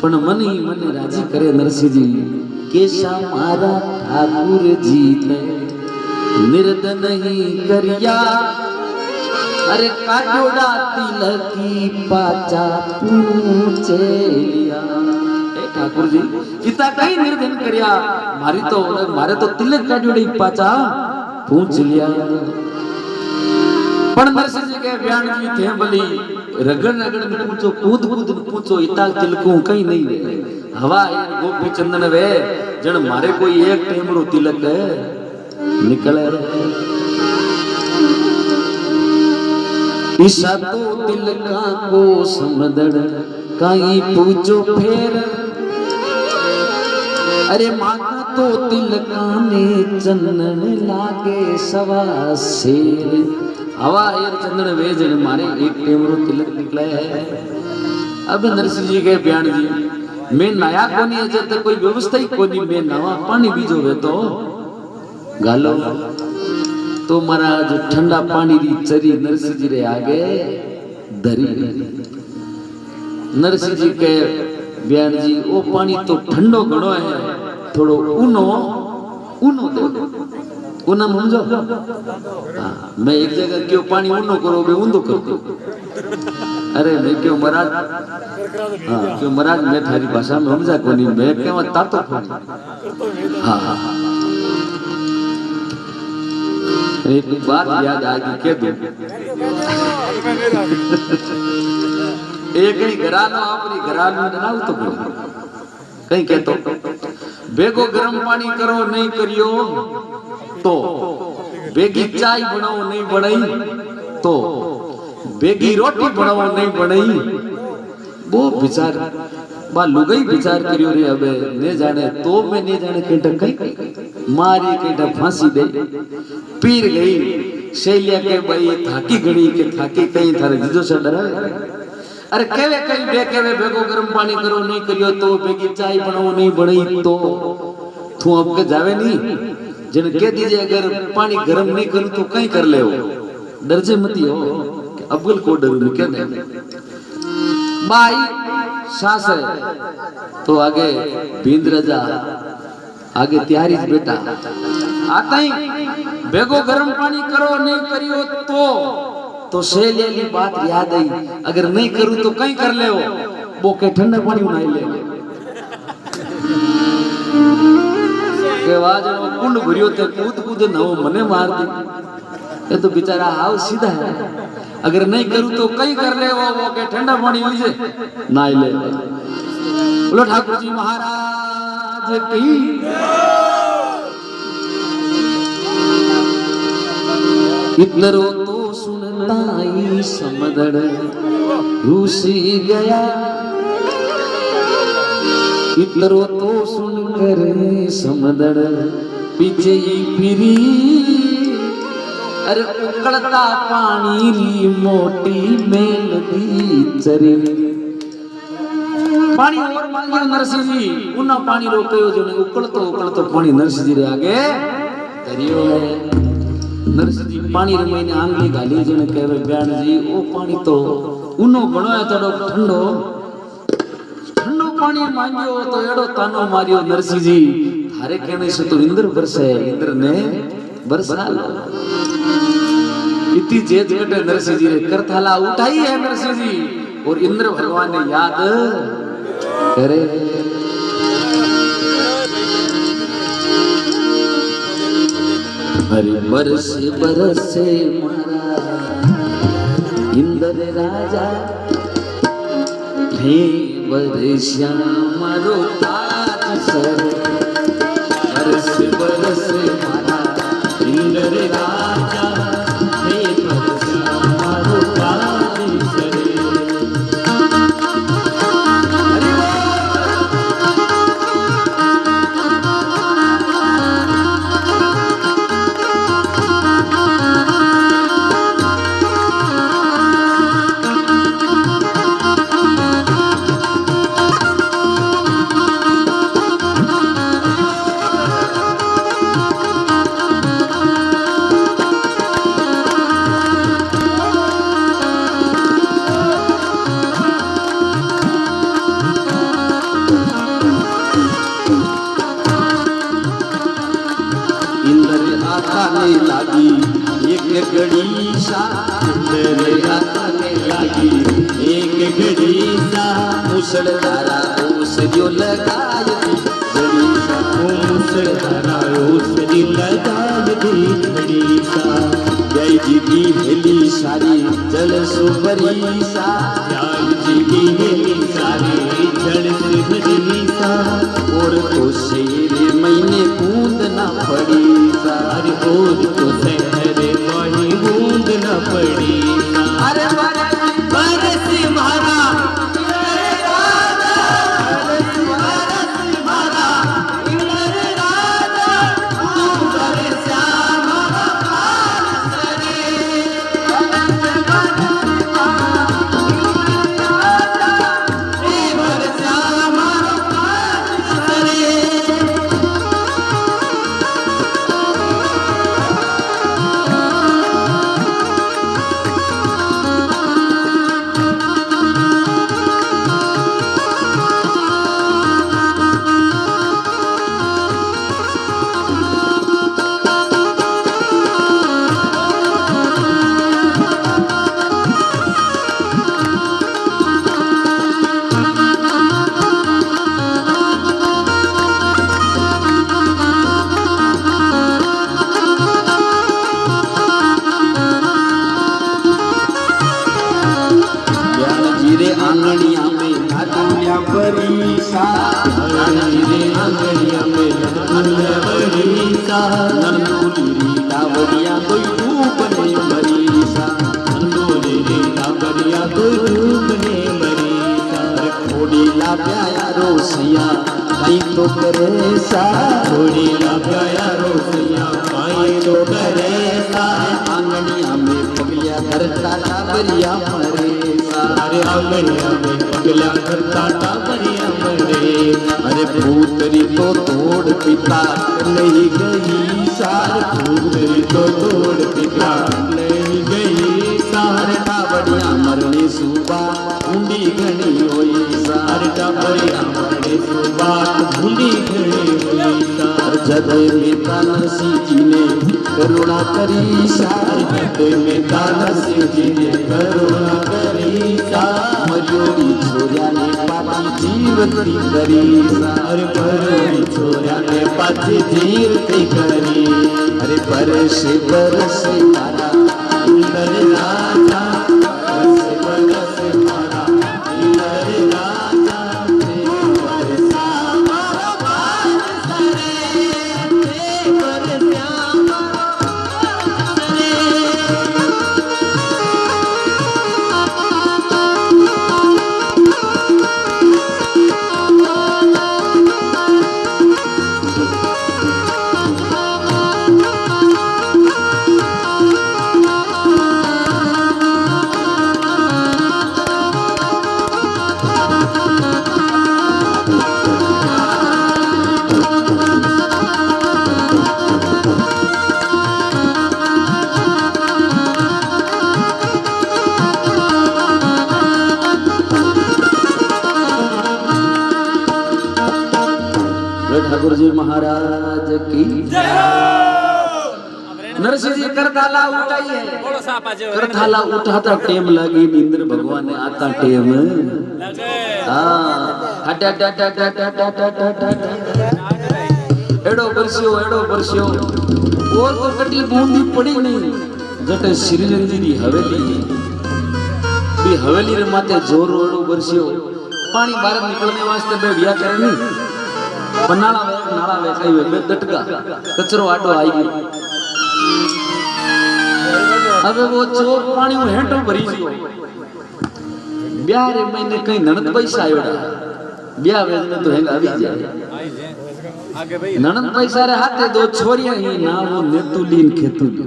पण मन ही मन राजी करे नरसिंह जी केशा मारा ठाकुर जी ने निर्दन ही करिया। अरे काजोड़ा तिलकी पाचा पूछे लिया। ठाकुर जी इता कई निर्धन करिया मारे तो तिलक काजोड़ी पाचा पूछ लिया। पण नरसिंह जी के ब्याण जी थे भली रगड़ रगड़ में पूछो कूद कूद में पूछो इता तिलकों कहीं नहीं वे हवा है गोपी चंदन वे जन मारे कोई एक टेमरो तिलक है निकले ईसा तो तिलका को समदड़ कहीं पूछो फेर। अरे माता तो तिलकाने चंदन लागे सवा शेर। हवा यार चंदन वेजन मारे एक टेमरो तिलक निकला है। अब नरसिंह जी के ब्याण जी मैं नया कोनी है जब तक कोई व्यवस्था ही कोनी मैं नवा पानी बीजो वे तो गालो तो महाराज ठंडा पानी दी चरी नरसिंह जी रे आगे धरी। नरसिंह जी के ब्याण जी वो पानी तो ठंडो घणो है थोड़ो ऊनो दे ऊना समझो। हाँ मैं एक जगह क्यों पानी ऊनो करो बे ऊंधो कर दो। अरे मैं क्यों महाराज हाँ क्यों महाराज मैं थारी भाषा में समझा कोनी मैं क्यों तातो पानी। हाँ हाँ एक बात याद आएगी कह दूं एक ही घरानो अपनी घरानो ना तो कहीं कहतो बेगो गर्म पानी करो नहीं करियो तो बेगी चाय बनाओ नहीं बनाई तो बेगी रोटी बनाओ नहीं बनाई। वो विचार बा लुगाई विचार करियो रे अबे ने जाने तो मैं ने जाने केटा कई मारी केटा फांसी दे पीर गई शैलिया के भाई थाकी घड़ी के थाकी कहीं थारे जिजो से डरा। अरे केवे कई बे केवे बेगो गर्म पानी करो नहीं करियो तो बेगी चाय बनाओ नहीं बनाई तो तू अब के जावे नहीं जिन कह दीजिए अगर पानी गर्म नहीं करूं तो कहीं कर ले हो डर से मत हो अब्बल को डरू नहीं कहने भाई सास है तो आगे बींद रजा आगे तैयारी बेटा आता ही बेगो गर्म पानी करो नहीं करियो तो सेली बात याद आई अगर नहीं करूं तो कहीं कर ले हो वो के ठंडा पानी उनाई ले के वाज कुंड भरियो ते कूद कूद नवो मने मार दी। ये तो बेचारा हाव सीधा है अगर नहीं करूं तो कहीं कर ले वो के ठंडा पानी हुई से नाई ले। बोलो ठाकुर जी महाराज की इतरो तो सुनताई समदड़ रूसी गया। इतरो तो सुनकर समदड़ पीछे ही फिरी। अरे उकड़ता पानी री मोटी मेल दी चरी। पानी और मांगियो नरसिंह जी उना पानी रोकयो जो उकड़तो पानी नरसिंह जी रे आगे करियो है। नरसिंह जी पानी रे महीने आंगली गाली जने कहवे ब्याण जी ओ पानी तो उनो घणो है तड़ो ठंडो पानी मांगियो तो एड़ो तानो मारियो नरसिंह जी थारे कहने से तो इंद्र बरसे, इंद्र ने बरसा लो। इतनी जेज कटे नरसिंह जी ने करथाला उठाई है नरसिंह जी, और इंद्र भगवान ने याद करे। अरे बरसे बरसे मारा इंद्र राजा, हे बरस्या मारो ताज सर। बरसे बरसे मारा इंद्र राजा, हे बरस्या मारो ताज सर। लागी एक घड़ी सा, इंद्र आने लागी एक घड़ी सा। मुसलधारा औषधियो लगाई घड़ी सा, मुसलधारा औषधि लगाई घड़ी सा। जय जी की हेली सारी जल सुभरी सा, जय जी की हेली सारी जल सुभरी सा। और तो शेर महीने बूंद न पड़ी सा, अरे और तो शहर वही बूंद न पड़ी सा। अरे बरस मारा आंगनिया में धुलिया बरीसा, आंगनिया में धुलिया बरीसा। नंदोली डावरिया कोई डूबने मरीसा, नंदोली डावरिया कोई डूबने मरीसा। थोड़ी ला प्याया रोसिया कहीं तो करे सा, थोड़ी ला प्याया रोसिया कहीं तो करे सा। आंगनिया में पगलिया करता डावरिया मरे, अरे आंगनिया में पगला करता टाबरिया मरे। अरे भूतरी तो तोड़ पिता नहीं गई सार, भूतरी तो तोड़ पिता नहीं गई सार। टाबरिया मरने सुबा ढूंढी घनी होई सार, टाबरिया मरने सुबा ढूंढी घनी होई सार। जदय में तानसी जी ने करुणा करी सार, जदय में तानसी जी ने करुणा करी सार। मरियोड़ी छोरिया ने पाची जीवती करी सार, मरियोड़ी छोरिया ने पाची जीवती करी। अरे बरसे बरसे मारा इंद्र राजा, बरसे बरसे मारा इंद्र राजा। बरसा मारा बरसरे, बरसा मारा बरसरे। बोले ठाकुर जी महाराज की नरसिंह जी करथाला उठाई है करथाला उठाता टेम लगी इंद्र भगवान ने आता टेम एड़ो बरसियो और तो कटी बूंदी पड़ी नहीं जटे श्रीरंग जी हवेली भी हवेली रे माथे जोर एड़ो बरसियो पानी बाहर निकलने वास्ते बे बिया करे नहीं बनाला वे नाला वे कई वे बे दटका कचरो आटो आई गयो अबे वो चोक पानी वो हेंटो भरी गयो ब्याह रे महीने कई ननद पैसा आयोड़ा ब्याह वेजने तो हेंग आवी जाए ननद पैसा रे हाथे दो छोरियां ही ना वो नेतुलीन खेतुली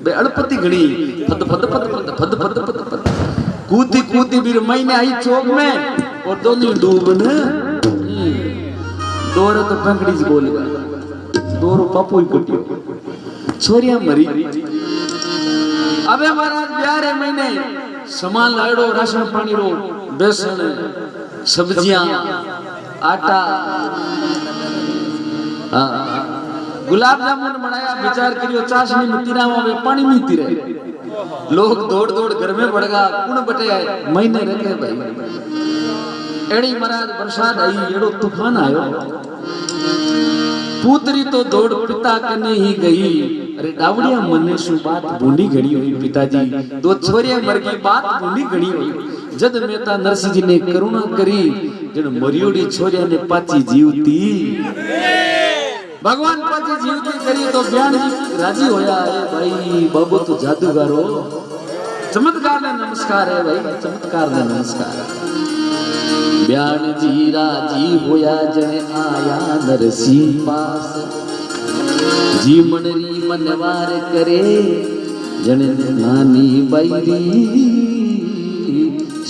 बे अड़पति घणी फद फद फद फद फद फद फद फद कूदी कूदी बीर महीने आई चौक में और दोनों डूबन दोरो तो पंखड़ी से बोल गया दोरो पापू ही कटियो छोरियां मरी अबे महाराज ब्यारे महीने सामान लाड़ो राशन पानी रो बेसन सब्जियां आटा गुलाब जामुन बनाया विचार करियो चाशनी में तिरावा में पानी में तिरे लोग दौड़ दौड़ घर में बढ़ गया कुण बटे महीने रखे भाई एड़ी महाराज बरसात आई एड़ो तूफान आयो पुत्री तो दौड़ पिता कने ही गई अरे डावड़िया मने सु बात बूंदी घड़ी हुई पिताजी दो छोरियां मर गई बात बूंदी घड़ी हुई जद मेहता नरसिंह जी ने करुणा करी जन मरियोड़ी छोरिया ने पाची जीवती भगवान पाची जीवती करी तो ब्यान जी राजी होया है भाई बाबू तो जादूगारो चमत्कार ने नमस्कार है भाई चमत्कार ने नमस्कार ब्यान जी राजी होया जन आया नरसिंह पास जी मनरी मनवार करे जन नानी बैरी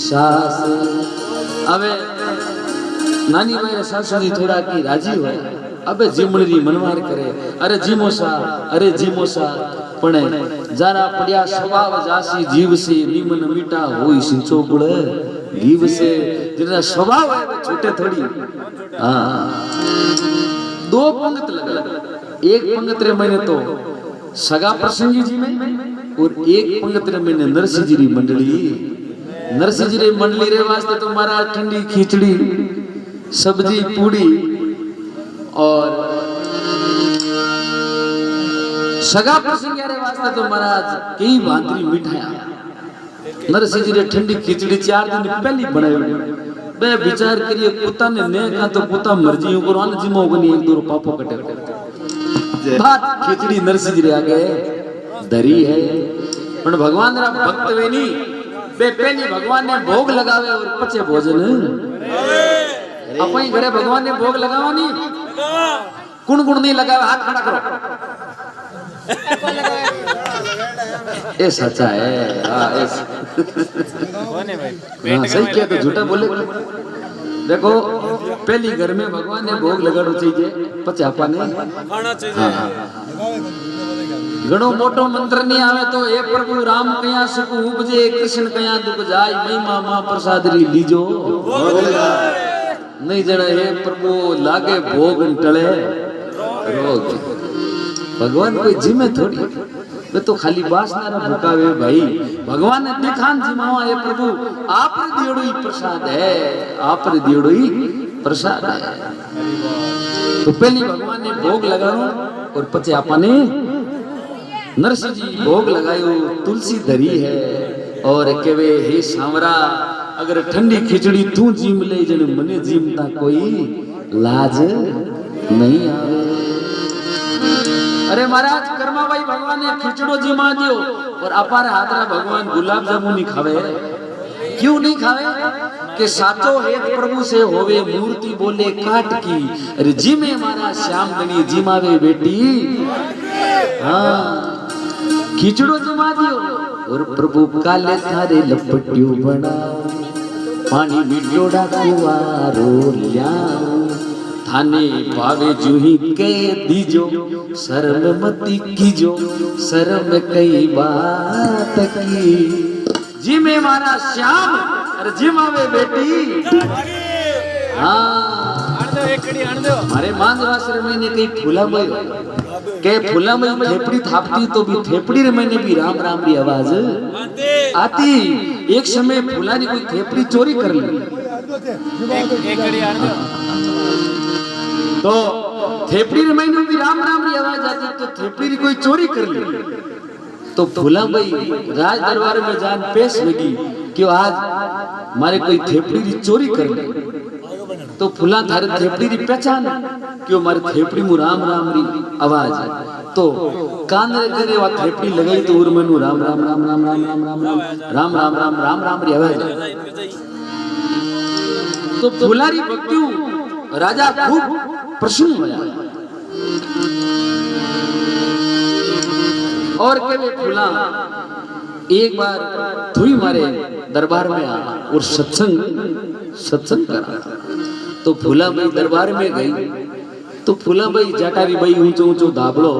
सास अबे नानी बैरी सास जी थोड़ा की राजी होया अबे जी मनरी मनवार करे अरे जी मोसा पण जरा पड़िया स्वभाव जासी जीव से निमन मीठा होई सिंचो गुड़ जीव से जिनका स्वभाव है वो छोटे थोड़ी दो पंगत लगा एक पंगत रे मैंने तो सगा प्रसंगी जी में और एक पंगत रे मैंने नरसिंह जी मंडली रे वास्ते तो महाराज ठंडी खिचड़ी सब्जी पूड़ी और सगा प्रसंगी रे वास्ते तो महाराज कई भांतरी मिठाइयां नरसिंह जी ने ठंडी खिचड़ी 4 दिन पहले बनाई बे विचार करिए पुता ने का तो पुता मर्जी ऊपर वाला जिमो गनी एक दो पापो कटे बात खिचड़ी नरसिंह जी आगे धरी है पण भगवान रा भक्त वेनी बे पहली भगवान ने भोग लगावे और पचे भोजन अपने घरे भगवान ने भोग लगावानी कुण नहीं लगावे हाथ खड़ा करो ये सच्चा है सही किया तो झूठा बोले देखो पहली घर में भगवान ने भोग लगाना चाहिए पचापा ने घणो मोटो मंत्र नहीं आवे तो हे प्रभु राम कया सुख उपजे कृष्ण कया दुख जाय महिमा मां प्रसाद री लीजो नहीं जड़ा हे प्रभु लागे भोग टले रोग भगवान कोई जिम्मे थोड़ी वे तो खाली वासना रा भुकावे भाई भगवान ने दिखान जिमावा हे प्रभु आप रे दियोड़ो ही प्रसाद है आप रे दियोड़ो ही प्रसाद है तो पहली भगवान ने भोग लगानो और पचे आपने नरसिंह जी भोग लगायो तुलसी धरी है और केवे हे सांवरा अगर ठंडी खिचड़ी तू जीम ले जने मने जीमता कोई लाज नहीं आवे अरे महाराज कर्मा भाई भगवान ने खिचड़ो जिमा दियो और अपार हाथरा भगवान गुलाब जामुन नहीं खावे क्यों नहीं खावे कि साचो एक प्रभु से होवे मूर्ति बोले काट की अरे जिमे मारा श्याम गणी जिमावे बेटी हाँ खिचड़ो जमा दियो और प्रभु काले थारे लपटियो बनाओ पानी मिठोड़ा कुवारो ल्याओ थाने पावे जूही के दीजो शर्म मती कीजो शर्म कई बात की जी में मारा श्याम अरे जिमावे बेटी हाँ मारे मांदवासरे महीने कई फूलामय के फूलामय थेपड़ी थापती तो भी थेपड़ी रे महीने भी राम राम री आवाज आती। एक समय फूलानी कोई थेपड़ी चोरी कर ली तो थेपड़ी रे महीने भी राम राम री आवाज आती तो थेपड़ी री कोई चोरी कर ली तो फूलाबाई राज दरबार में जान पेश लगी कि आज मारे कोई थेपड़ी री चोरी कर ली तो फूला थारे थेपड़ी री पहचान क्यों मारे थेपड़ी मु राम राम री आवाज तो कान रे करे वा थेपड़ी लगाई तो उर मनु राम राम राम राम राम राम राम राम राम राम राम राम राम री आवाज तो फूलारी भक्तियों राजा खूब प्रसन्न होया और के फूला एक बार थुई मारे दरबार में आ और सत्संग करा तो फूलाबाई दरबार में गई तो फूलाबाई जाटारी बाई ऊंचो ऊंचो दाबलो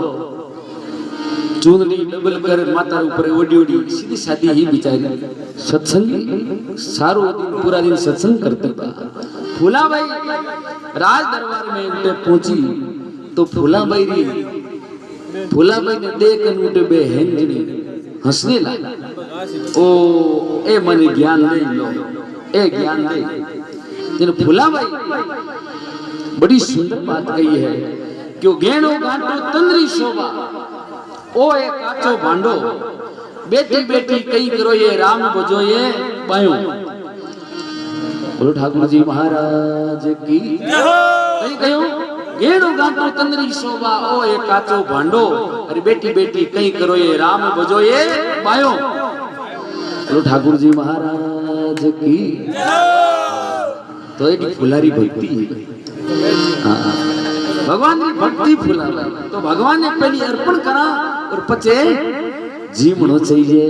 चुनरी डबल कर माता ऊपर ओडी ओडी सीधी सादी ही बिचारी सत्संग सारो दिन पूरा दिन सत्संग करते था। फूलाबाई राज दरबार में उठे पहुंची तो फूलाबाई ने देख उठे बे हेंजड़ी हंसने लगा ओ ए मने ज्ञान दे लो ए ज्ञान दे तेरे फूलाबाई बड़ी सुंदर बात कही है क्यों गेणो गांठो तंद्री शोभा ओ ए काचो भांडो बेटी बेटी कई करो ये राम भजो ये पायो बोलो ठाकुर जी महाराज की कई कयो गेणो गांठो तंद्री शोभा ओ ए काचो भांडो अरे बेटी बेटी कई करो ये राम भजो ये पायो बोलो ठाकुर जी महाराज की तो एक फुलारी भक्ति भगवान की भक्ति फुला तो भगवान ने पहली अर्पण करा और पचे जीवनो चाहिए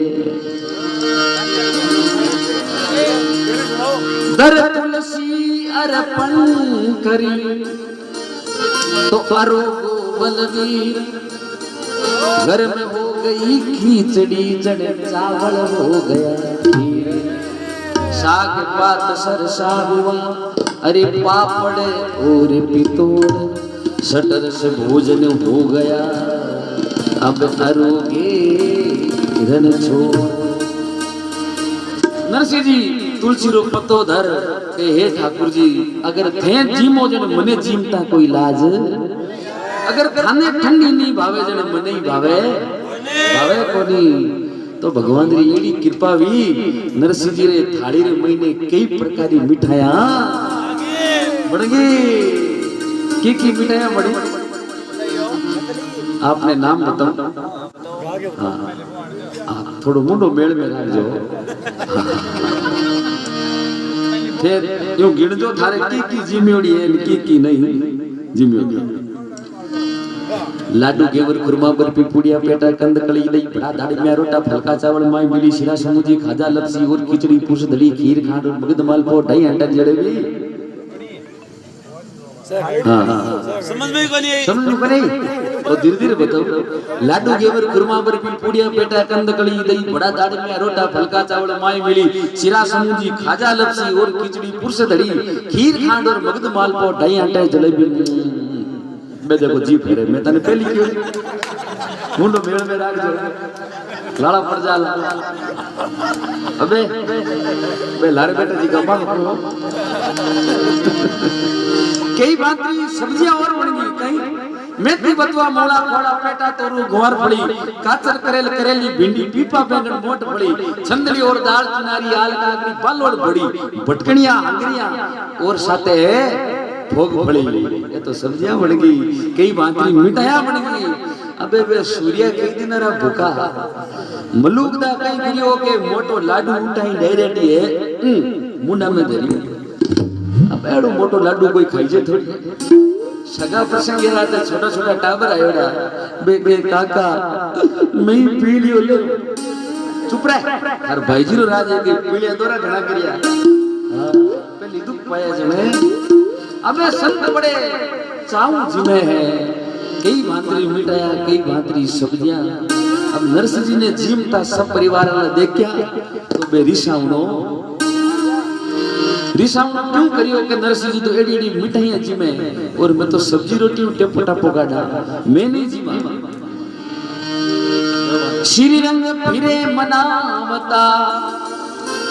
दर तुलसी अर्पण करी तो आरोगो बलवीर घर में हो गई खिचड़ी चढ़े चावल हो गया खीर साग पात सरसा हुआ अरे पापड़ और पितोड़ सटर से भोजन हो गया अब अरोगे रण छोड़। नरसिंह जी तुलसी रो पत्तो धर के हे ठाकुर जी अगर थे जीमो जन मने जीमता कोई लाज अगर खाने ठंडी नहीं भावे जन मने ही भावे भावे कोनी तो भगवान री एडी कृपा भी नरसिंह जी रे थाली रे महीने कई प्रकार की मिठाइया बढ़गी की मिठाइया बड़ी आपने नाम बताओ हाँ थोड़ो मुंडो मेल में राखजो फिर यूं गिणजो थारे की जिम्मेवारी है की नहीं जिम्मेवारी लाडू गेवर खुरमा बर्फी पुड़िया पेटा कंद कली दही बड़ा दाढ़ी में रोटा फलका चावल माई मिली शिरा समूजी खाजा लपसी और खिचड़ी पुरुष दली खीर खांड और मगध मालपो ढाई अंडा जलेबी समझ में को नहीं तो धीरे धीरे बताओ लाडू गेवर खुरमा बर्फी पुड़िया पेटा कंद कली दही बड़ा दाढ़ी में रोटा फलका चावल माई मिली शिरा समूजी खाजा लपसी और खिचड़ी पुरुष दली खीर खांड और मगध मालपो ढाई अंडा जलेबी मैं देखो जी फेरे मैं तने पहली क्यों मुंडो मेल में राख जो लाला पड़ जा अबे बे लारे बेटा जी का मांग करो कई बातरी सब्जियां और बन गई कहीं मेथी बतवा मोला खोड़ा पेटा तोरू गुवार फड़ी काचर करेल करेली भिंडी पीपा बैंगन मोट फड़ी छंदली और दाल चुनारी आल कागरी बालोड़ बड़ी भटकनिया हंगरिया और साथे भोग फड़ी ये तो सब्जियां बन गई कई बातरी मिठाइयां बन गई अबे बे सूर्य कई दिन रा भूखा मलूक दा कई गिरियो के मोटो लाडू उठाई डायरेक्ट है मुंडा में धरी अब एड़ो मोटो लाडू कोई खाई जे थोड़ी सगा प्रसंग यार तो छोटा छोटा टाबर आयोड़ा बे काका मैं पी लियो ले चुप रह हर भाई जी रो राज है के पीलिया दोरा घणा करिया हां पहली दुख पाया जने अबे संत बड़े चाऊ जिमे है कई भांतरी मिठाया कई भांतरी सब्जियां अब नरसिंह जी ने जीमता सब परिवार वाला देखया तो बे रिसावनो रिसावण क्यों करियो के नरसिंह जी तो एडी एडी मिठाइयां जीमे और मैं तो सब्जी रोटी टेपो टापो गाड़ा मैं नहीं जीवा। श्री रंग फिरे मनावता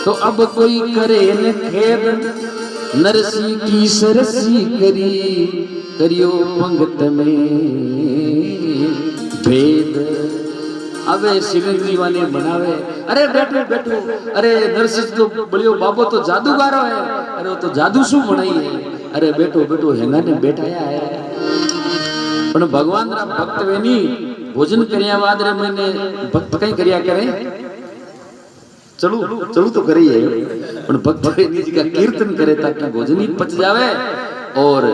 तो अब कोई करे न खेद, नरसी की सरसी करी करियो पंगत में भेद। अबे शिवजी वाले बनावे, अरे बैठो बैठो, अरे नरसिंह तो बोलियो बाबो तो जादूगारो है, अरे वो तो जादू शू बनाई है, अरे बैठो बैठो हेंगा ने बैठाया है। पण भगवान रा भक्त वेनी भोजन कर्या बाद रे मैंने भक्त कई कर्या करे, चलू चलू तो करी है, पण भक्त वेनी जी का कीर्तन करे ताकि भोजन ही पच जावे और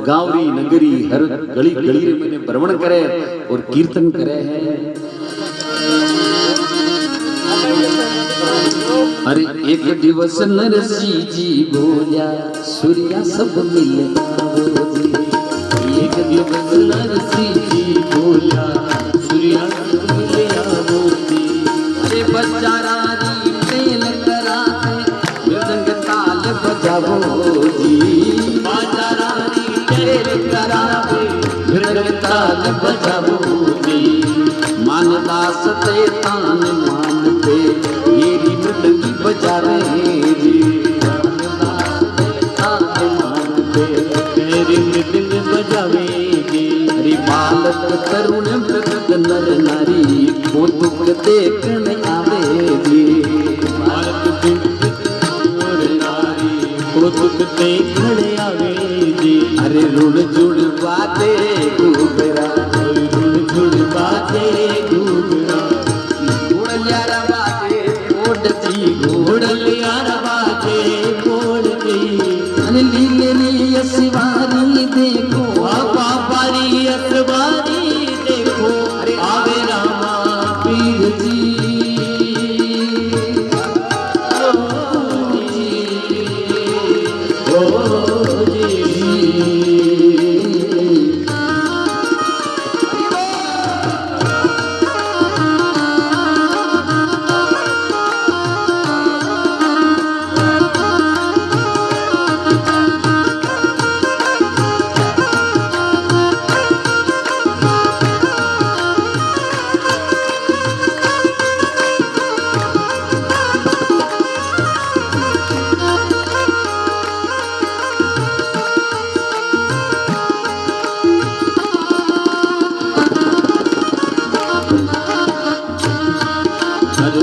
गांवरी नगरी हर गली गली रे मैंने भ्रमण करे और कीर्तन करे है। अरे एक दिवस नरसिंह जी बोलिया सूर्या सब मिले आओ जी। एक दिवस नरसिंह जी बोलिया सूर्या सब मिले आओ जी। अरे बच्चारा री मेल कराते मृदंग ताल बजाओ जी। बच्चारा री मेल कराते मृदंग ताल बजाओ जी। मानदास ते तान मानते येरी मृदंगी बजावे जी। मानदास ते तान मानते येरी मृदंग बजावे जी। अरे बालक तरुण मृदंग नर नारी कौतुक देखन आवे जी। बालक नर नारी कौतुक देखन आवे जी। अरे रुण जुड़ बाते गुबरा रुण जुड़ बाते गुबरा घोड़लियारा बाते कोड जी। घोड़लियारा बाते कोड जी। अरे लीले ली असवारी देखो बाबारी असवारी देखो। अरे आवे रामा पीर जी।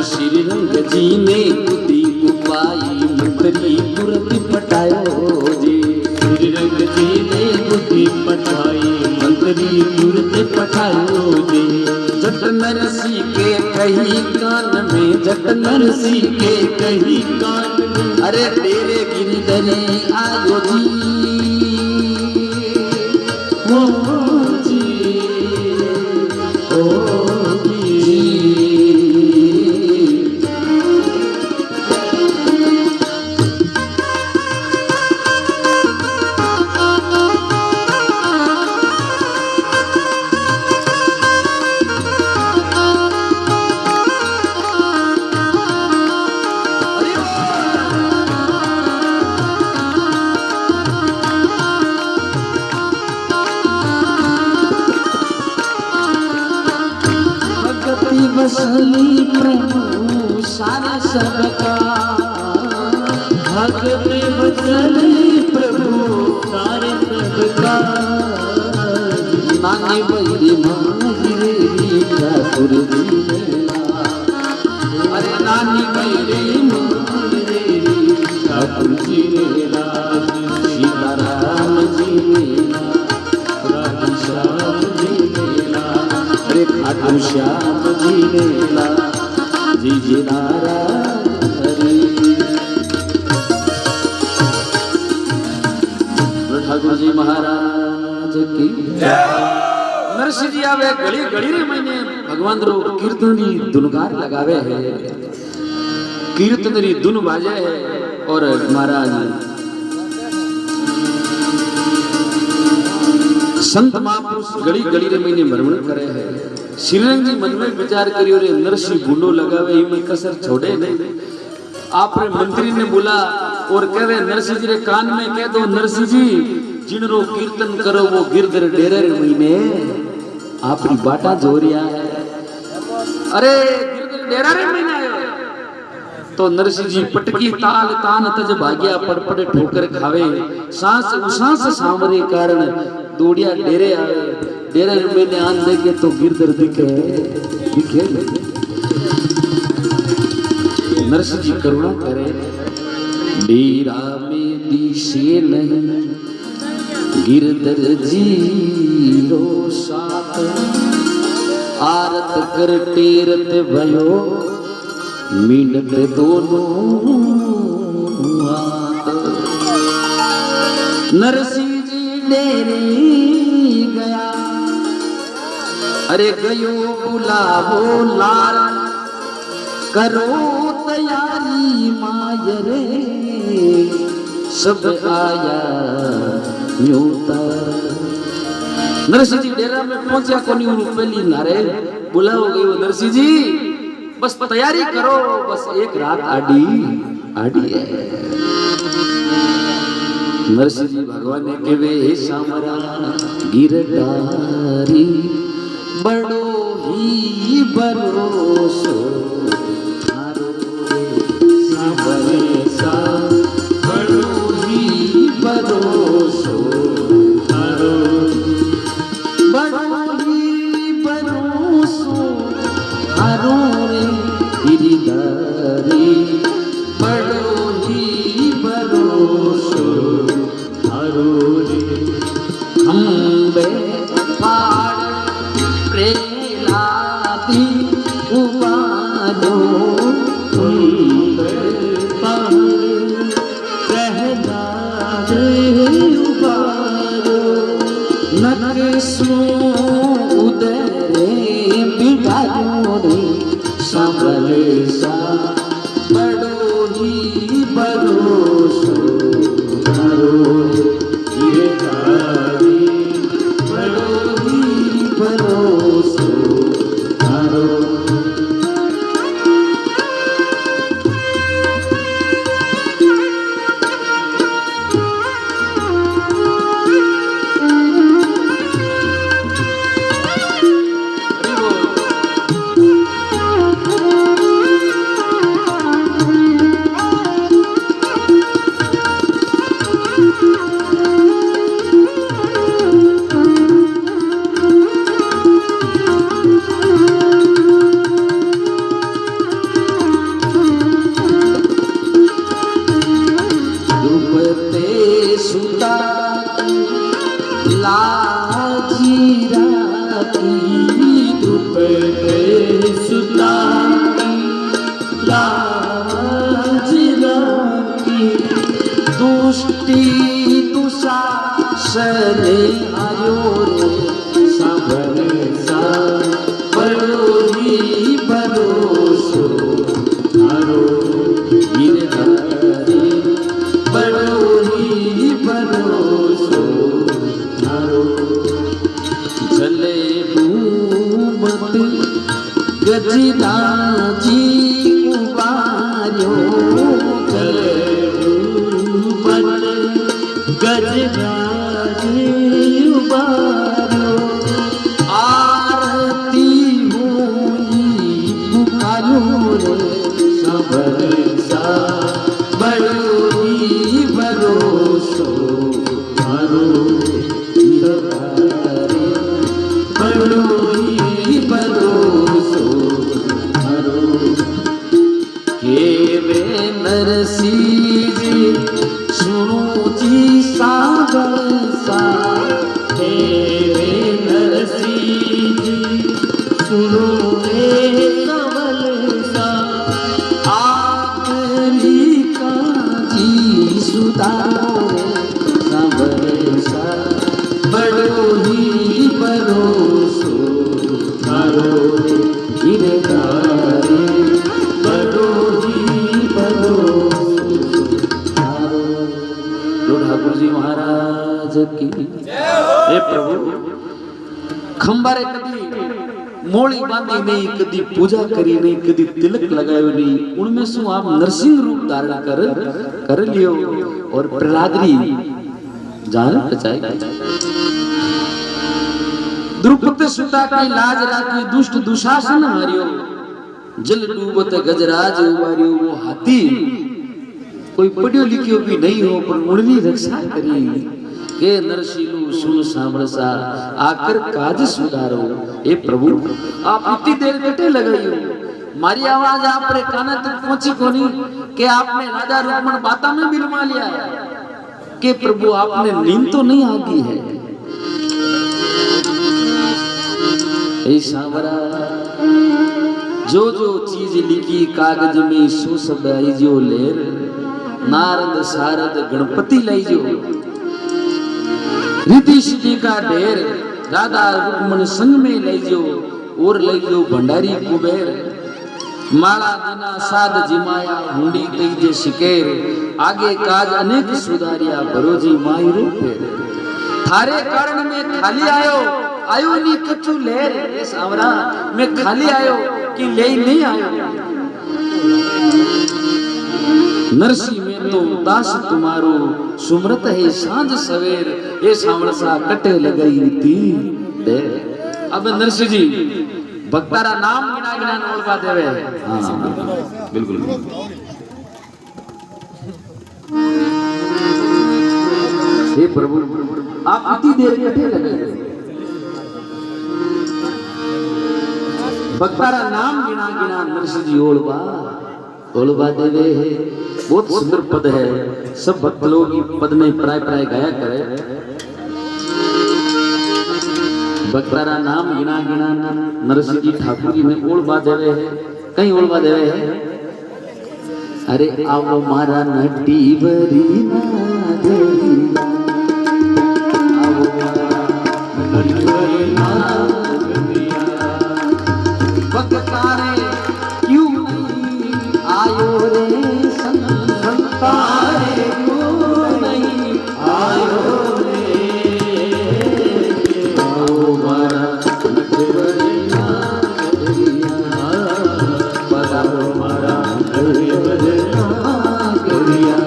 श्री रंग जी ने बुद्धि उपाई मंत्री तुरंत पटायो जी। श्री रंग जी ने बुद्धि पटाई मंत्री तुरंत पटायो जी। जट नरसिंह के कही कान में जट नरसिंह के कही कान में। अरे तेरे गिरधरे आयो जी। ओ जी ओ बसली प्रभु सारा सबका। भगत बसली प्रभु सारे सबका। नानी बड़ी माजरी ठाकुर जी लेला। अरे नानी बड़ी माजरी ठाकुर जी लेला। सीताराम जी लेला राधे श्याम जी लेला। अरे खाटू श्याम जी लेला जी जी नारायण हरि। ठाकुर जी महाराज की नरसिंह जी आवे गली गली रे महीने भगवान रो कीर्तन री धुनकार लगावे है। कीर्तन री धुन बाजे है और महाराज संत महापुरुष गली गली रे महीने भ्रमण करे है। श्रीरंग जी मन में विचार करियो रे नरसिंह गुंडो लगावे ही में कसर छोड़े नहीं। आपने मंत्री ने बोला और कहे नरसिंह जी रे कान में कह दो नरसिंह जी जिनरो कीर्तन करो वो गिरधर डेरे महीने आपरी बाटा जोरिया है। अरे गिरधर डेरा रे महीने आयो तो नरसिंह जी पटकी ताल तान तज भाग्या पड़पड़े ठोकर खावे सांस उसांस सांवरे कारण दौड़िया डेरे आवे डेरे महीने आन देखे तो गिरधर दिखे दिखे नरसिंह जी करुणा करे डेरा में दिशे नहीं गिरधर जी रो साथ आरत कर टेरत भयो मिनट दोनों हाथ। नरसिंह जी डेरे गया अरे गयो बुलावो लार करो तैयारी मायरे सब आया न्यूतर। नरसिंह जी डेरा में पहुंचा कोनी पहली नारे बुलाओ गई वो नरसिंह जी बस तैयारी करो बस एक रात आड़ी आड़ी है। नरसिंह जी भगवान ने के वे सामरा गिरधारी बड़ो ही भरोसो थारो सामरे सा बड़ो ही भरोसो थारो बड़ो ही भरोसो थारो रे गिरधारी बड़ो ही भरोसो थारो रे खंबे पाड़ प्रेलाती उबालो खंबे पाड़ प्रहलाद उबालो नरसो उदरे बिठालो रे संभले सा बड़ो ही भरोसो थारो रे गिरधारी बड़ो ही भरोसो थारो। दुष्टि दुशासने आयो रे संभले सा बड़ो ही भरोसो थारो गिरधारी बड़ो ही भरोसो थारो। चले घूमत गजना जी उबार्यो चले गजराजी उबारो आरती हुई पुकारो रे संभले सा बड़ो ही भरोसो थारो गिरधारी बड़ो ही भरोसो थारो। के वे नरसिंह जी सुनो जी सागर सा तेरे नरसिंह जी सुनो रे कमल सा आखरी का जी सुधारो संभले सा बड़ो ही भरोसो थारो गिरधारी बड़ो ही भरोसो थारो। ठाकुर जी महाराज की हे प्रभु खंबारे कदी मोड़ी बांधी नहीं, कदी पूजा करी नहीं, कदी तिलक लगायो नहीं, उनमें से आप नरसिंह रूप धारण कर लियो और प्रहलादरी जान बचाई। द्रुपद सुता की लाज राखी दुष्ट दुशासन हारियो, जल डूबत गजराज उबारियो वो हाथी कोई पढ़ियो लिखियो भी नहीं हो पर उनकी रक्षा करी के नरसिंह सुन सांभळसा आकर काज सुधारो। हे प्रभु आप इतनी देर कटे लगाइयो, मारी आवाज आप रे कान तक पहुंची कोनी के आपने राजा रुक्मण बाता में बिलमा लिया के प्रभु आपने नींद तो नहीं आगी है। हे सांवरा जो जो चीज लिखी कागज में सो सब आई जो लेर, नारद सारद गणपति लाई जो, रिद्धि सिद्धि का ढेर राधा रुक्मण संग में लाई जो, और लाई जो भंडारी कुबेर, माला दिना साध जिमाया हुंडी तेज शिकेर, आगे काज अनेक सुधारिया भरोजी माई रूपे, थारे कारण में खाली आयो नी कछु लेर। ये सांवरा मैं खाली आयो कि ले नहीं आयो, नरसिंह में तो दास तुम्हारो सुमरत है सांझ सवेर। ये सांवड़ सा कटे लगाई थी दे। अब नरसिंह जी भक्तारा नाम गिना गिना नोलवा देवे। हाँ बिल्कुल हे प्रभु आप इतनी देर कटे लगे, भक्तारा नाम गिना गिना नरसिंह जी ओलवा देवे है। बहुत सुंदर पद है, सब भक्त लोग पद में प्राय प्राय गाया करे। भक्तारा नाम गिना गिना नरसिंह जी ठाकुर जी ने ओलवा देवे है। कहीं ओलवा देवे है, अरे आओ मारा नटी बरी ना देवी, आओ मारा नटी बरी ना देविया, भक्तारे क्यों नहीं आयो रे संतारे, क्यों नहीं आयो रे, आओ मारा नटी बरी ना देविया, पधारो मारा नटी बरी ना देविया।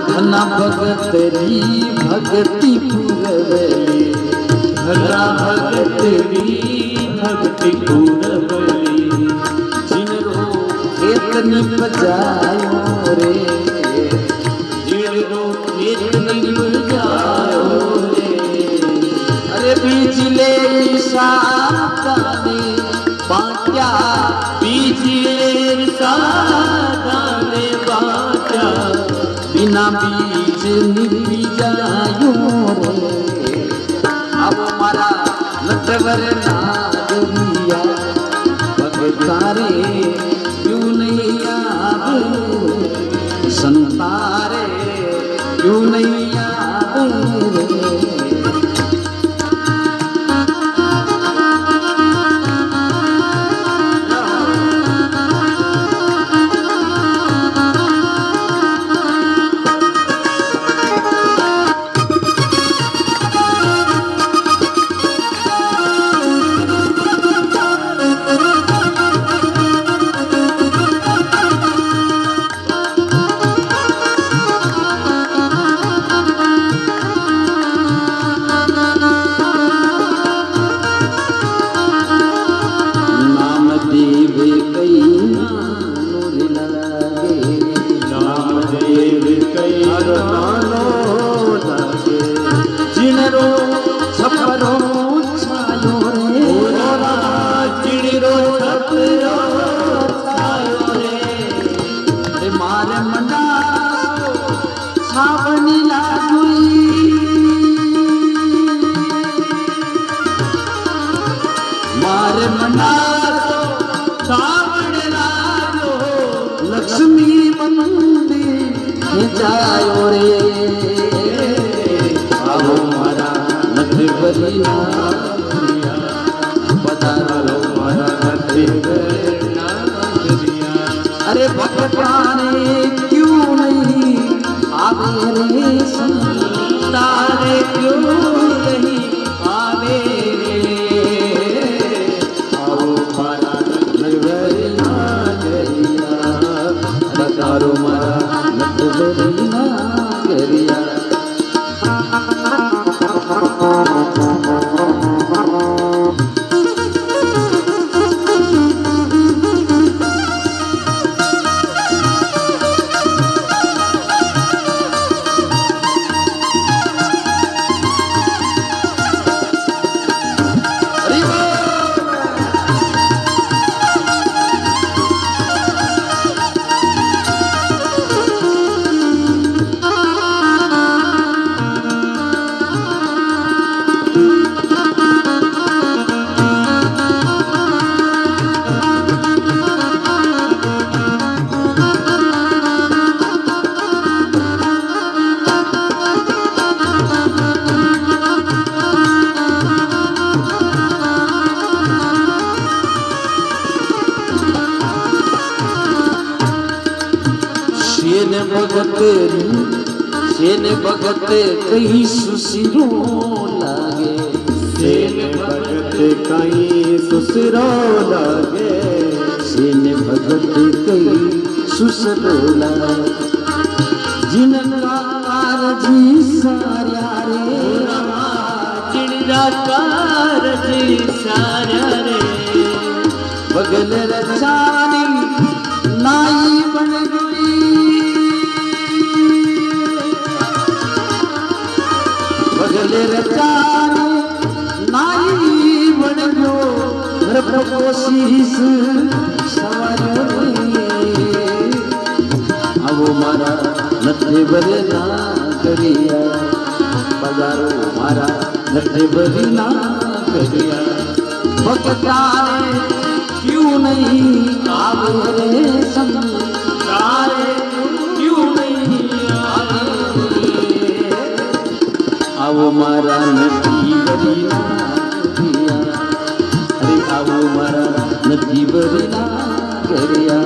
धना भगतरी भक्ति पुरवली, धना भगतरी भक्ति पुरवली, जिनरो खेत निपजायो रे, जिनरो खेत निपजायो रे, अरे बीजले सादाने बाट्या, बीजले सादाने बाट्या, बिना बीज निपजायो रे, अब मारा नटवर नागरिया, भगतारे क्यों नहीं आवे, संतारे क्यों नहीं आवे रे। लक्ष्मी मंदिर जायो रे, पधारो मारा नटवरना गरिया। अरे भगवाने क्यों नहीं आवे रे तारे क्यों नहीं आवे आओ मारा नटवरना गरिया। पधारो मारा नटवरना गरिया। सेन भगत कहीं सुसिरो लागे। सेन भगत कहीं सुसिरो लागे। सेन भगत कहीं सुसिरो लागे। जिनका कारजी सार्या रे जिनका कारजी सार्या रे बगल रचानी नाई बन गई। बगल रचानी नाई बन गयो प्रभु शीस सवार अब मारा नथे बरना करिया। पधारो मारा नथे बरना करिया। भगताने क्यों नहीं आवे रे तारे क्यों नहीं आवे आओ मारा नदी बरीना करिया। अरे आओ मारा नदी बरीना करिया।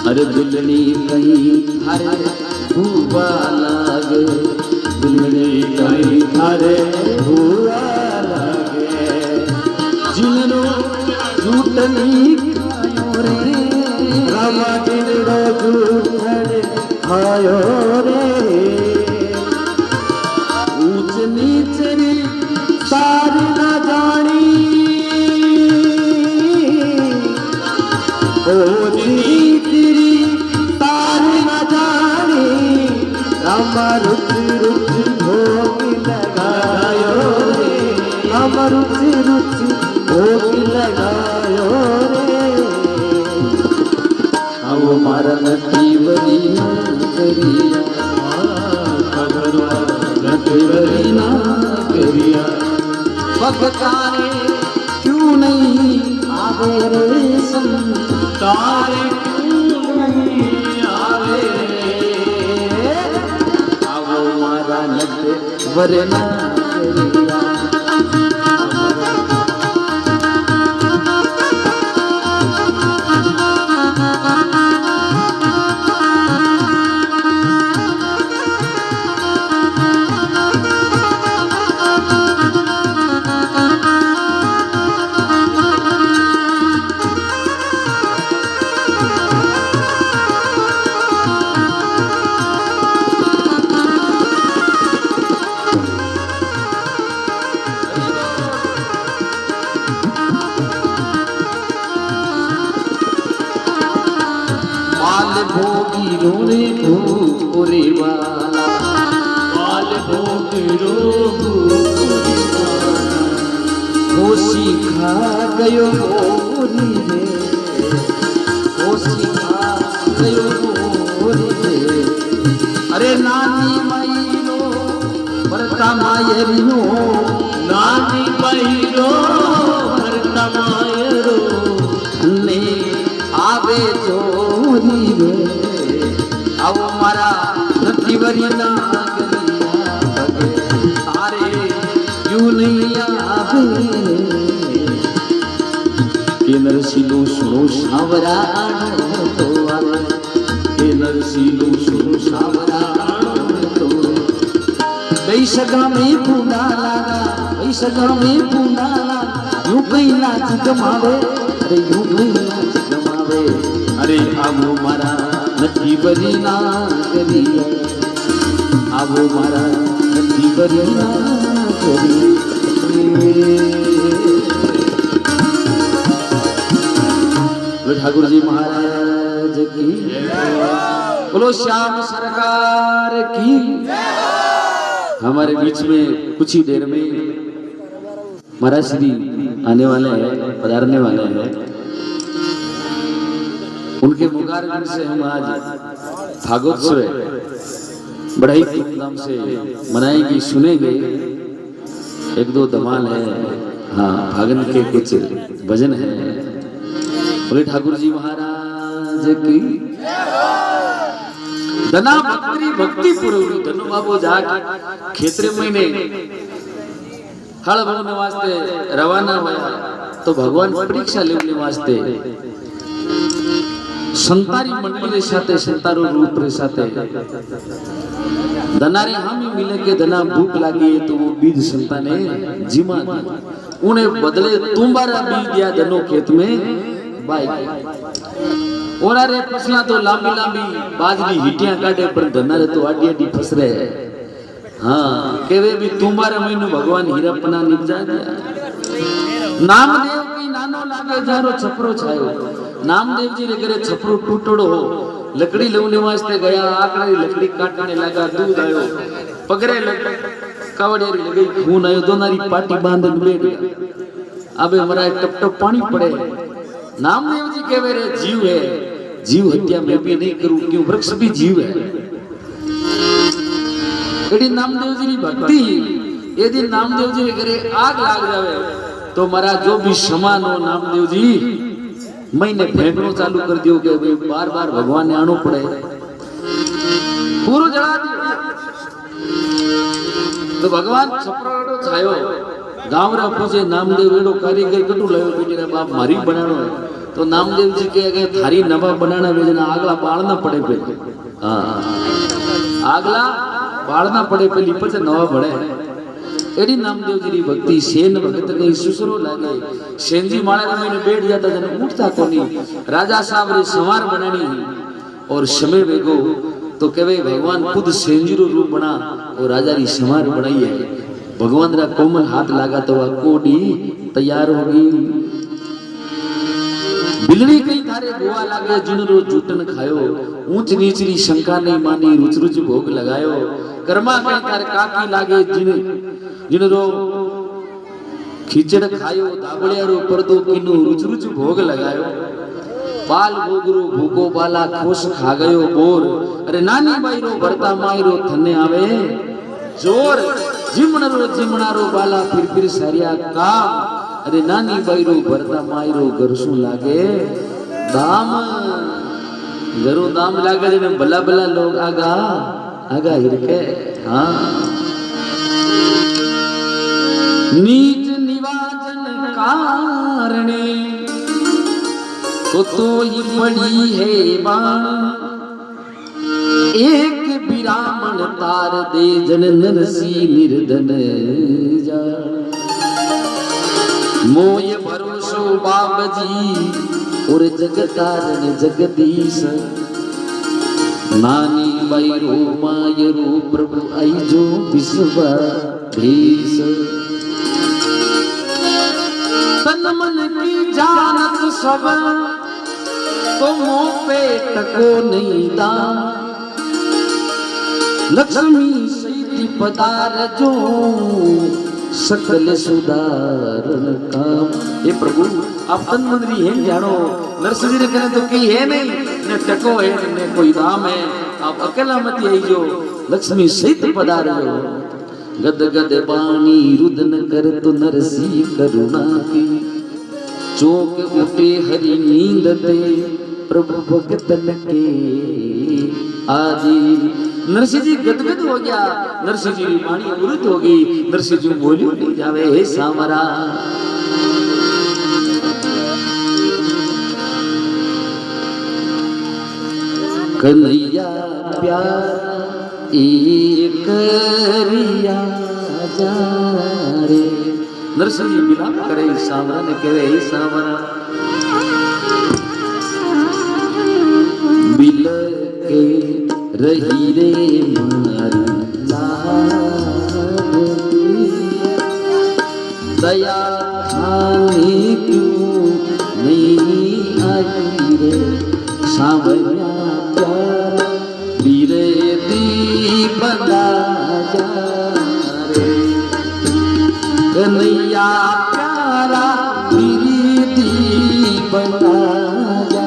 अरे दुल्हनी कहीं हरे हुआ लागे। दुल्हनी कहीं हरे हुआ लागे। जिनरो झूठनी खायो रे रामा जिनरो झूठनी खायो रे ऊंच नीच री सारी न जानी तेरी तारी न जानी। रामा रुच रुच भोग लगायो रे रामा रुच रुच भोग लगायो रे अब मारा नदी बरीना करिया। नदी बरीना करिया। भगताने क्यों नहीं आवे रे तारे क्यों नहीं आवे आओ मारा नदी बरना करिया। ने भूरे वाला बाल भोगरो भूरे वाला होशी खा गयो मोरी रे होशी खा गयो मोरी रे अरे नानी माईनो भरता मायरिनो नानी बहिरो भरता मायरो ने आवे जोरी रे आओ मारा नटीवरी ना गलिया बगे तारे यूं नहीं आवे के नरसिंह सुनो सावरा आनो तो आवे के नरसिंह सुनो सावरा आनो तो बैसगा में पूंडा लागा बैसगा में पूंडा लागा यूं कहीं नाच गमावे अरे यूं कहीं नाच गमावे अरे आवो मारा नटीवरी ना गलिया आवो मारा नटीवरी ना गलिया ठाकुर जी महाराज की बोलो श्याम सरकार की। हमारे बीच में कुछ ही देर में महाराज श्री आने वाले हैं पधारने वाले हैं उनके मुखारविंद से हम आज भागवतोत्सव बड़ा ही धूमधाम से मनाएंगे सुनेंगे। एक दो धमाल है हाँ भागन के कुछ भजन है। बोले ठाकुर जी महाराज की धना भक्ति भक्ति पुरवरी धनु बाबू जाग खेतरे महीने हल भरने वास्ते रवाना हुआ तो भगवान परीक्षा लेने वास्ते संतारी मंडली रे साथे संतारो रूप रे साथे धनारे हम ही मिले के धना भूख लागी है तो वो बीज संताने जीमा उन्हें बदले तुम्हारा बीज दिया धनो खेत में और अरे फसला तो लांबी लांबी बाजरी हिटियां काटे पर धनारे तो आडी आडी फस रहे हाँ केवे भी तुम्हारा महीनो भगवान हीरापना निपजा दिया। नामदेव की नानो लागे जारो छपरो छायो नामदेव जी रे घरे छपरो टूटड़ो हो लकड़ी लेने वास्ते गया आकड़ी लकड़ी काटने लगा दूध आयो पगरे लग कावड़ियारी लगी खून आयो दोनारी पाटी बांधन बैठ गया। अबे हमारा टप टप पानी पड़े नामदेव जी कहे रे जीव है जीव हत्या मैं भी नहीं करूं क्यों वृक्ष भी जीव है। यदि नामदेव जी की भक्ति यदि नामदेव जी के घरे आग लाग जावे तो मारा जो भी समान हो नामदेव जी मैंने फेंकनो चालू कर दियो के भाई बार बार भगवान ने आनो पड़े पूरो जला दियो तो भगवान छपराडो छायो गांव रा पूछे नामदेव एडो कारीगर कटू लायो बेटी रा बाप मारी बनानो है तो नामदेव जी के अगे थारी नवा बनाना वेजना आगला बाळना पड़े पे हां आगला बाळना पड़े पे लीपच नवा बड़े एडी नामदेव जी री भक्ति सेन भगत के सुसरो लागे सेन जी माळे में बैठ जाता जने उठता कोनी राजा साहब रे संवार बनानी और समय वेगो तो कहे भगवान खुद सेन जी रो रूप बना और राजा री संवार बनाई है भगवान रा कोमल हाथ लागा तो वह कोडी तैयार होगी। बिलड़ी कई थारे गोवा लागे जिन रो जूटन खायो ऊंच नीच री शंका नहीं मानी रुच रुच भोग लगायो कर्मा कई थारे काकी लागे जिन रो खिचड़ खायो दाबड़िया रो परदो किनु रुच रुच भोग लगायो बाल भोगरो भूको बाला खोस खा गयो बोर अरे नानी बाई रो भरता माई रो थने आवे जोर जिमणारो बाला फिर सारिया काम अरे नानी बाईरो भरता माईरो गरसू लागे दाम जरूर दाम लागे जने भला भला लोग आगा आगा हिरके हाँ नीच निवाजन कारणे तो ही पड़ी है बाण एक विरामन तार दे जन नरसी निर्धन जा मोय भरोसो बाबजी और जगतारण जगदीश नानी बैरो मायरो प्रभु आई जो विश्वा भीष तन मन की जानत सब तो मोह पे टको नहीं दा लक्ष्मी सहित पधारजो सकल सुधारण काम। हे प्रभु आप तन मंदिरी है जानो, नरसिंह जी ने कहने तो कहीं है नहीं, न टको है न कोई दाम है, आप अकेला मत आई जो लक्ष्मी सहित पधारजो। गद गद बाणी रुदन कर तो नरसिंह करुणा की, चौक उठे हरि नींद दे प्रभु भक्तन के आदि। नरसिंह जी गदगद हो गया, नरसिंह जी की वाणी अमृत होगी, नरसिंह जी बोलियो नहीं जावे हे सामरा। कन्हैया प्यार एक रिया जा रे। नरसिंह जी विलाप करे, सामरा ने कहे हे सामरा बिल के रही रे मारी लाड, दया खाने क्यों नहीं आई रे सावरिया प्यारा बीरे दी बना जा रे। कन्हैया प्यारा बीरे दी बना जा।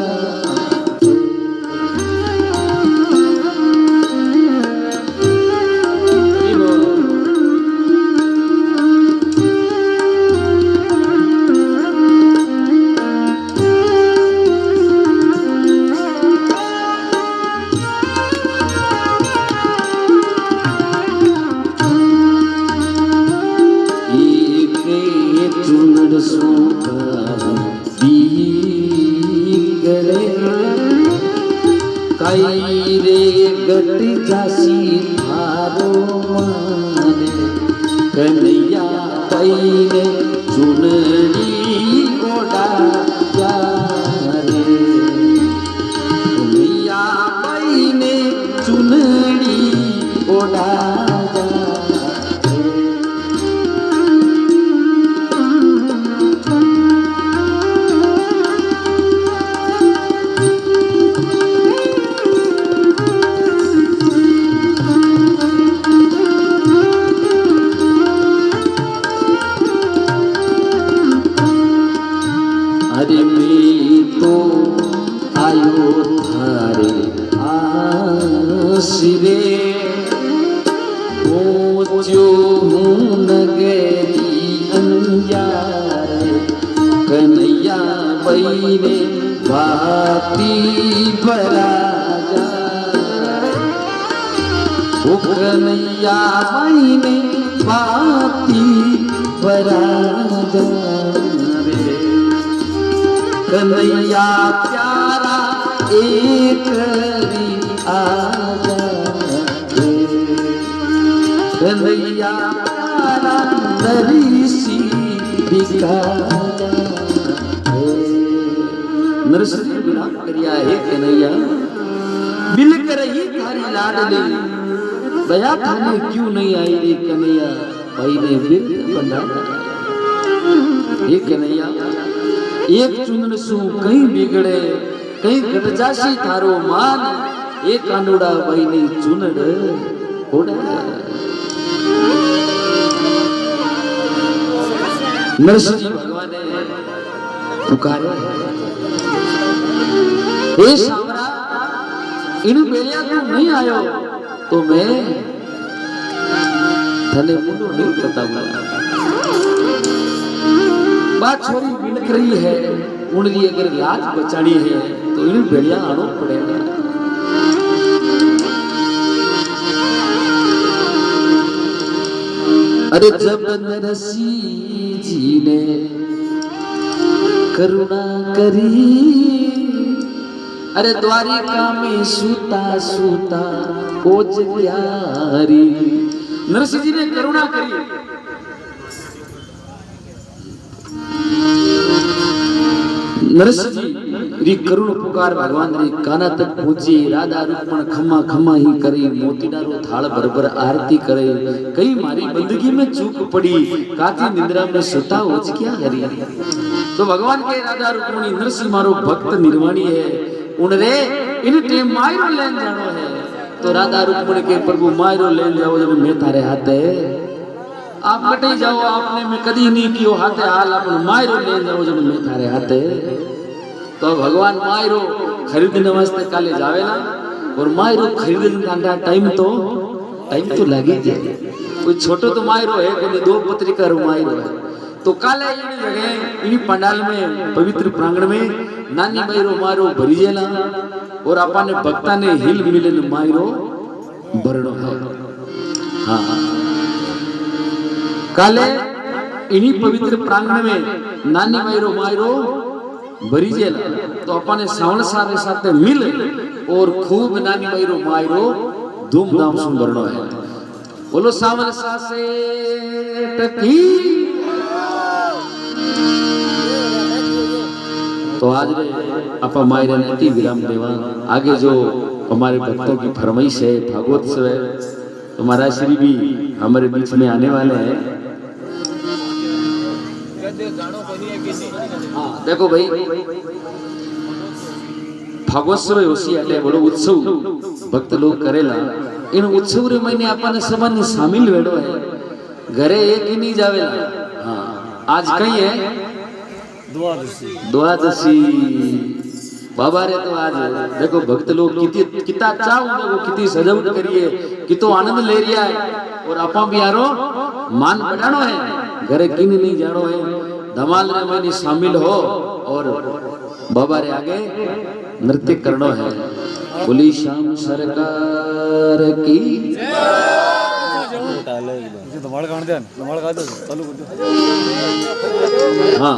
काई रे गट जासी थारो माने, कन्हैया पाई ने चुनरी ओढ़ा जा रे। कन्हैया पाई ने चुनरी ओढ़ा जा रे। अरे मैं तो आयो थारे आसिरे, पहुंचो हूँ नगरी अंजारे। कन्हैया बई ने भाती भरा जा, ओ कन्हैया बई ने भाती भरा जा। कन्हैया प्यारा एक री आजा रे। कन्हैया प्यारा नरीसी बिका जा रे। नरसिंह जी विलाप करिया हे कन्हैया बिल कर ही थारी लाडली, दया थाने क्यों नहीं आई रे कन्हैया भाई ने बिल बंधा। हे कन्हैया एक चुनर सु कहीं बिगड़े कहीं घट जासी थारो मान, एक कानूड़ा भाई ने चुनर ओढ़ा। नरसिंह जी भगवान ने पुकारे हे सामरा इन बेलिया तू नहीं आयो तो मैं थने मुंडो नहीं बताऊंगा। बात छोरी बिलक रही है, उनकी अगर लाज बचानी है तो इन बेलिया आना पड़ेगा। अरे जब नरसिंह जी ने करुणा करी, अरे द्वारिका में सूता सूता कोच प्यारी। नरसिंह जी ने करुणा करी, नरसिंह जी री करुण पुकार भगवान री काना तक पहुंची। राधा रुक्मण खम्मा खम्मा ही करे, मोतीडारो थाल बरबर आरती करे। कई मारी बंदगी में चूक पड़ी, काती निंद्रा में सुता होच क्या हरी। तो भगवान के राधा रुक्मणी नरसिंह मारो भक्त निर्वाणी है, उन रे इन टेम मायरो लेन जानो है। तो राधा रुक्मणी के प्रभु मायरो ले जाओ जब मैं थारे हाथे आप कटे जाओ आपने मैं कदी नहीं कियो हाथे हाल अपन मायरो ले जाओ जब मैं थारे हाथे तो भगवान मायरो खरीदने वास्ते काले जावेला और मायरो खरीदने टाइम तो लगी जाए कोई छोटो तो मायरो है कोई दो पत्रिका रो मायरो है तो काले इन जगह इन पंडाल में पवित्र प्रांगण में नानी मायरो मारो भरी जेला और आपने भक्ता ने हिल मिलन मायरो भरणो है हाँ काले इन्हीं पवित्र प्रांगण में नानी मायरो भरी जेला तो अपने सावण सारे साथे मिल और खूब नानी मायरो धूमधाम से भरणो है बोलो सावन सासे टकी तो आज अपा मायरे ने विराम देवा आगे जो हमारे भक्तों की फरमाइश है भागवत है तो महाराज श्री भी हमारे बीच में आने वाले हैं हाँ देखो भाई भागवत होशी એટલે બડો उत्सव भक्त लोग करेला इन उत्सव रे महीने आपने सबने शामिल वेड़ो है घरे एक ही नहीं जावेला हाँ आज कहीं है द्वादशी बाबा रे तो आज देखो भक्त लोग कितना चाव लोगों कितनी सजावट करिए कितो आनंद ले रिया है और आपा भी यारो मान बढ़ानो है घरे किन नहीं जानो है धमाल रे महीने शामिल हो और बाबा रे आगे नृत्य करनो है बोली श्याम सरकार की हाँ